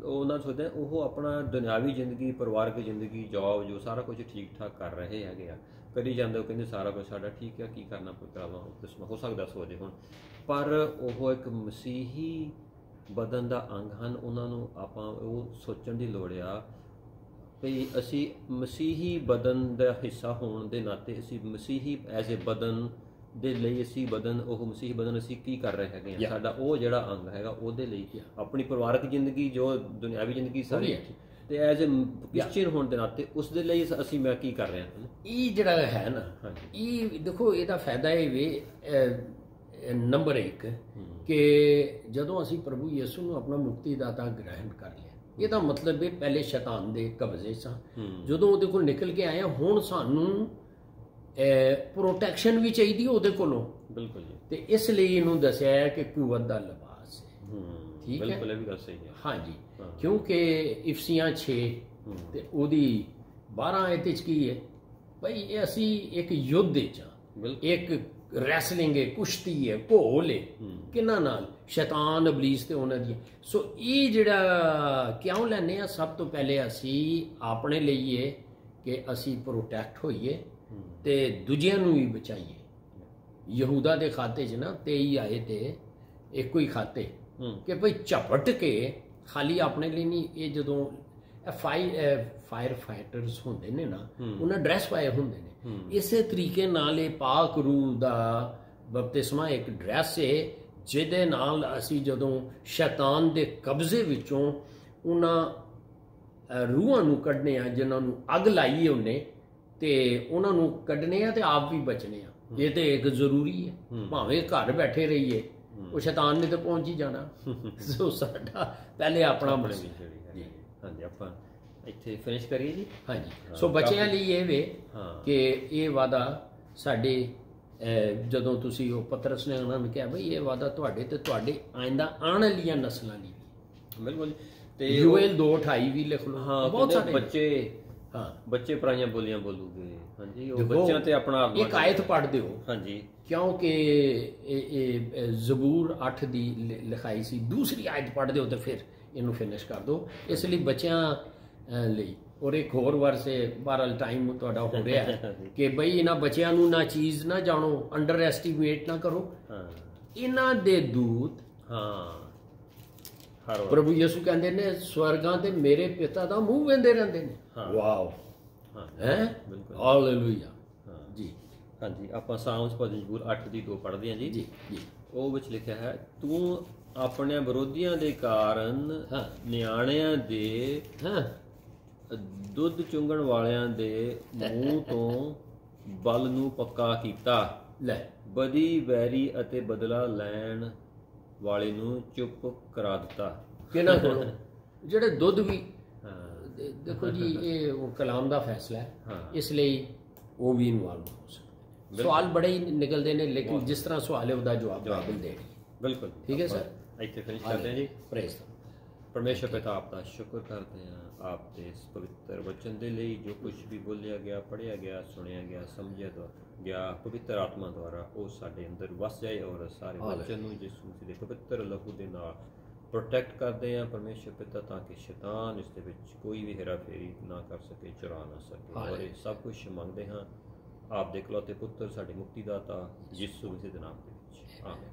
ਉਹਨਾਂ ਸੋਚਦੇ ਉਹ ਆਪਣਾ ਦੁਨਿਆਵੀ ਜ਼ਿੰਦਗੀ, ਪਰਿਵਾਰਕ ਜ਼ਿੰਦਗੀ, ਜੌਬ ਜੋ ਸਾਰਾ ਕੁਝ ਠੀਕ ਠਾਕ ਕਰ ਰਹੇ ਹੈਗੇ ਆ, ਕਰੀ ਜਾਂਦੇ। ਉਹ ਕਹਿੰਦੇ ਸਾਰਾ ਕੁਝ ਸਾਡਾ ਠੀਕ ਹੈ, ਕੀ ਕਰਨਾ ਕੋਈ ਕਰਾਵਾ ਹੋ ਸਕਦਾ ਸੋਚਦੇ ਹੁਣ। ਪਰ ਉਹ ਇੱਕ ਮਸੀਹੀ ਬਦਨ ਦਾ ਅੰਗ ਹਨ। ਉਹਨਾਂ ਨੂੰ ਆਪਾਂ ਉਹ ਸੋਚਣ ਦੀ ਲੋੜ ਆ ਵੀ ਅਸੀਂ ਮਸੀਹੀ ਬਦਨ ਦਾ ਹਿੱਸਾ ਹੋਣ ਦੇ ਨਾਤੇ ਅਸੀਂ ਮਸੀਹੀ ਐਜ਼ ਏ ਬਦਨ ਦੇ ਲਈ ਅਸੀਂ ਬਦਨ ਉਹ ਮਸੀਹੀ ਬਦਨ ਅਸੀਂ ਕੀ ਕਰ ਰਹੇ ਹੈਗੇ ਆ। ਸਾਡਾ ਉਹ ਜਿਹੜਾ ਅੰਗ ਹੈਗਾ ਉਹਦੇ ਲਈ ਆਪਣੀ ਪਰਿਵਾਰਕ ਜ਼ਿੰਦਗੀ ਜੋ ਦੁਨਿਆਵੀ ਜ਼ਿੰਦਗੀ ਸਾਰੀ ਤੇ ਐਜ਼ ਏ ਕ੍ਰਿਸਚੀਅਨ ਹੋਣ ਦੇ ਨਾਤੇ ਉਸ ਦੇ ਲਈ ਅਸੀਂ ਮੈਂ ਕੀ ਕਰ ਰਿਹਾ ਹਾਂ। ਇਹ ਜਿਹੜਾ ਹੈ ਨਾ, ਇਹ ਦੇਖੋ ਇਹਦਾ ਫਾਇਦਾ ਇਹ ਵੀ ਨੰਬਰ 1 ਕਿ ਜਦੋਂ ਅਸੀਂ ਪ੍ਰਭੂ ਯਿਸੂ ਨੂੰ ਆਪਣਾ ਮੁਕਤੀਦਾਤਾ ਗ੍ਰਹਿਣ ਕਰ ਲਿਆ, ਇਹਦਾ ਮਤਲਬ ਇਹ ਪਹਿਲੇ ਸ਼ੈਤਾਨ ਦੇ ਕਬਜ਼ੇ ਸਾਂ, ਜਦੋਂ ਉਹਦੇ ਕੋਲ ਨਿਕਲ ਕੇ ਆਏ ਹੁਣ ਸਾਨੂੰ ਪ੍ਰੋਟੈਕਸ਼ਨ ਵੀ ਚਾਹੀਦੀ ਉਹਦੇ ਕੋਲੋਂ। ਬਿਲਕੁਲ ਜੀ। ਤੇ ਇਸ ਲਈ ਇਹਨੂੰ ਦੱਸਿਆ ਹੈ ਕਿ ਕੁਵਤ ਦਾ ਲਿਬਾਸ ਹੈ। ਠੀਕ ਹੈ। ਬਿਲਕੁਲ ਇਹ ਵੀ ਗੱਲ ਸਹੀ ਹੈ। ਹਾਂਜੀ। ਕਿਉਂਕਿ ਇਫਸੀਆਂ 6 ਤੇ ਉਹਦੀ 12 ਆਇਤ ਵਿੱਚ ਕੀ ਹੈ ਭਾਈ, ਇਹ ਅਸੀਂ ਇੱਕ ਯੁੱਧ ਵਿੱਚ ਆ, ਇੱਕ ਰੈਸਲਿੰਗ ਹੈ, ਕੁਸ਼ਤੀ ਹੈ, ਘੋਲ ਹੈ ਕਿਹਨਾਂ ਨਾਲ? ਸ਼ੈਤਾਨ, ਇਬਲੀਸ ਤੇ ਉਹਨਾਂ ਦੀ। ਸੋ ਇਹ ਜਿਹੜਾ ਕਿਉਂ ਲੈਂਦੇ ਆ? ਸਭ ਤੋਂ ਪਹਿਲੇ ਅਸੀਂ ਆਪਣੇ ਲਈ ਹੈ ਕਿ ਅਸੀਂ ਪ੍ਰੋਟੈਕਟ ਹੋਈਏ ਤੇ ਦੂਜਿਆਂ ਨੂੰ ਵੀ ਬਚਾਈਏ। ਯਹੂਦਾ ਦੇ ਖਾਤੇ 'ਚ ਨਾ 23 ਆਏ ਤੇ ਇੱਕੋ ਹੀ ਖਾਤੇ ਕਿ ਭਾਈ ਝਪਟ ਕੇ ਖਾਲੀ ਆਪਣੇ ਲਈ ਨਹੀਂ। ਇਹ ਜਦੋਂ ਫਾਇਰ ਫਾਈਟਰਸ ਹੁੰਦੇ ਨੇ ਨਾ, ਉਹਨਾਂ ਡਰੈਸ ਪਾਏ ਹੁੰਦੇ ਨੇ। ਇਸੇ ਤਰੀਕੇ ਨਾਲ ਇਹ ਪਾਕ ਰੂਹ ਦਾ ਬਪਤਿਸਮਾ ਇੱਕ ਡਰੈਸ ਹੈ ਜਿਹਦੇ ਨਾਲ ਅਸੀਂ ਜਦੋਂ ਸ਼ੈਤਾਨ ਦੇ ਕਬਜ਼ੇ ਵਿੱਚੋਂ ਉਹਨਾਂ ਰੂਹਾਂ ਨੂੰ ਕੱਢਨੇ ਆ ਜਿਨ੍ਹਾਂ ਨੂੰ ਅੱਗ ਲਾਈ ਉਹਨੇ, ਤੇ ਉਹਨਾਂ ਨੂੰ ਕੱਢਣੇ ਆ ਤੇ ਆਪ ਵੀ ਬਚਨੇ ਆ। ਇਹ ਤੇ ਇੱਕ ਜ਼ਰੂਰੀ ਹੈ। ਭਾਵੇਂ ਘਰ ਬੈਠੇ ਰਹੀਏ, ਉਹ ਸ਼ੈਤਾਨ ਨੇ ਤਾਂ ਪਹੁੰਚ ਹੀ ਜਾਣਾ। ਸੋ ਸਾਡਾ ਪਹਿਲੇ ਆਪਣਾ ਜੀ। ਹਾਂਜੀ ਆਪਾਂ ਇੱਥੇ ਫਿਨਿਸ਼ ਕਰੀਏ ਜੀ। ਹਾਂਜੀ। ਸੋ ਬੱਚਿਆਂ ਲਈ ਇਹ ਵੇ ਕਿ ਇਹ ਵਾਦਾ ਸਾਡੇ ਜਦੋਂ ਤੁਸੀਂ ਉਹ ਪਤਰਸ ਨੇ ਉਹਨਾਂ ਨੂੰ ਕਿਹਾ ਬਈ ਇਹ ਵਾਦਾ ਤੁਹਾਡੇ ਤੇ ਤੁਹਾਡੇ ਆਇੰਦਾ ਆਉਣ ਵਾਲੀਆਂ ਨਸਲਾਂ ਲਈ। ਬਿਲਕੁਲ। ਤੇ ਯੂਐਲ 2:28 ਵੀ ਲਿਖ ਲਓ। ਹਾਂ, ਬਹੁਤ ਸਾਰੇ ਬੱਚੇ ਪਰਾਈਆਂ ਬੋਲੀਆਂ ਬੋਲੂਗੇ। ਹਾਂਜੀ, ਉਹ ਬੱਚਿਆਂ ਤੇ ਆਪਣਾ ਇੱਕ ਆਇਤ ਪੜ੍ਹ ਦਿਓ। ਹਾਂਜੀ। ਕਿਉਂਕਿ ਇਹ ਜ਼ਬੂਰ 8 ਦੀ ਲਿਖਾਈ ਸੀ। ਦੂਸਰੀ ਆਇਤ ਪੜ੍ਹ ਦਿਓ ਤੇ ਫਿਰ ਇਹਨੂੰ ਫਿਨਿਸ਼ ਕਰ ਦਿਓ। ਇਸ ਲਈ ਬੱਚਿਆਂ ਲਈ। ਔਰ ਇੱਕ ਹੋਰ ਵਰਸ ਹੈ, ਬਹਰਹਾਲ ਟਾਈਮ ਤੁਹਾਡਾ ਹੋ ਰਿਹਾ ਹੈ ਕਿ ਬਈ ਇਹਨਾਂ ਬੱਚਿਆਂ ਨੂੰ ਨਾ ਚੀਜ਼ ਨਾ ਜਾਣੋ, ਅੰਡਰ ਐਸਟੀਮੇਟ ਨਾ ਕਰੋ। ਇਹਨਾਂ ਦੇ ਦੂਤ ਪ੍ਰਭੂ ਯਿਸੂ ਕਹਿੰਦੇ ਨੇ ਸਵਰਗਾਂ ਤੇ ਮੇਰੇ ਪਿਤਾ ਦਾ ਮੂੰਹ ਵੇਂਦੇ ਰਹਿੰਦੇ ਨੇ। ਵਾਓ ਹੈ। ਹਾਲੇਲੂਇਆ ਜੀ। ਹਾਂਜੀ, ਆਪਾਂ ਸਾਊਂਸ ਭਜਨ ਜ਼ਬੂਰ 8 ਦੀ 2 ਪੜ੍ਹਦੇ ਹਾਂ ਜੀ। ਜੀ ਜੀ। ਉਹ ਵਿੱਚ ਲਿਖਿਆ ਹੈ, ਤੂੰ ਆਪਣੇ ਵਿਰੋਧੀਆਂ ਦੇ ਕਾਰਨ ਨਿਆਣਿਆਂ ਦੇ ਦੁੱਧ ਚੁੰਗਣ ਵਾਲਿਆਂ ਦੇ ਮੂੰਹ ਤੋਂ ਬਲ ਨੂੰ ਪੱਕਾ ਕੀਤਾ। ਲੈ ਬਦੀ ਵੈਰੀ ਅਤੇ ਬਦਲਾ ਲੈਣ ਵਾਲੇ ਨੂੰ ਚੁੱਪ ਕਰਾ ਦਿੱਤਾ। ਕਿਹਨਾਂ ਕੋਲੋਂ? ਜਿਹੜੇ ਦੁੱਧ ਵੀ। ਦੇਖੋ ਜੀ, ਇਹ ਕਲਾਮ ਦਾ ਫੈਸਲਾ ਹੈ, ਇਸ ਲਈ ਉਹ ਵੀ ਇਨਵੋਲਵ ਹੋ ਸਕਦੇ। ਸਵਾਲ ਬੜੇ ਹੀ ਨਿਕਲਦੇ ਨੇ, ਲੇਕਿਨ ਜਿਸ ਤਰ੍ਹਾਂ ਸਵਾਲ ਹੈ ਉਹਦਾ ਜਵਾਬ ਬਿਲਕੁਲ ਦੇਣੀ। ਬਿਲਕੁਲ ਠੀਕ ਹੈ ਸਰ। ਇੱਥੇ ਫਿਨਿਸ਼ ਕਰਦੇ ਹਾਂ ਜੀ। ਪ੍ਰੇਜ਼ ਪਰਮੇਸ਼ਰ ਪਿਤਾ ਆਪ ਦਾ ਸ਼ੁਕਰ ਕਰਦੇ ਹਾਂ ਆਪ ਦੇ ਇਸ ਪਵਿੱਤਰ ਵਚਨ ਦੇ ਲਈ, ਜੋ ਕੁਝ ਵੀ ਬੋਲਿਆ ਗਿਆ, ਪੜ੍ਹਿਆ ਗਿਆ, ਸੁਣਿਆ ਗਿਆ, ਸਮਝਿਆ ਗਿਆ ਪਵਿੱਤਰ ਆਤਮਾ ਦੁਆਰਾ, ਉਹ ਸਾਡੇ ਅੰਦਰ ਵਸ ਜਾਏ ਔਰ ਸਾਰੇ ਵਚਨ ਨੂੰ ਯਿਸੂ ਮਸੀਹ ਦੇ ਪਵਿੱਤਰ ਲਹੂ ਦੇ ਨਾਲ ਪ੍ਰੋਟੈਕਟ ਕਰਦੇ ਹਾਂ ਪਰਮੇਸ਼ਰ ਪਿਤਾ, ਤਾਂ ਕਿ ਸ਼ੈਤਾਨ ਇਸ ਦੇ ਵਿੱਚ ਕੋਈ ਵੀ ਹੇਰਾਫੇਰੀ ਨਾ ਕਰ ਸਕੇ, ਚੁਰਾ ਨਾ ਸਕੇ। ਔਰ ਇਹ ਸਭ ਕੁਝ ਮੰਗਦੇ ਹਾਂ ਆਪ ਦੇ ਇਕਲੌਤੇ ਪੁੱਤਰ ਸਾਡੇ ਮੁਕਤੀਦਾਤਾ ਯਿਸੂ ਮਸੀਹ ਦੇ ਨਾਮ ਦੇ ਵਿੱਚ, ਆਮੀਨ।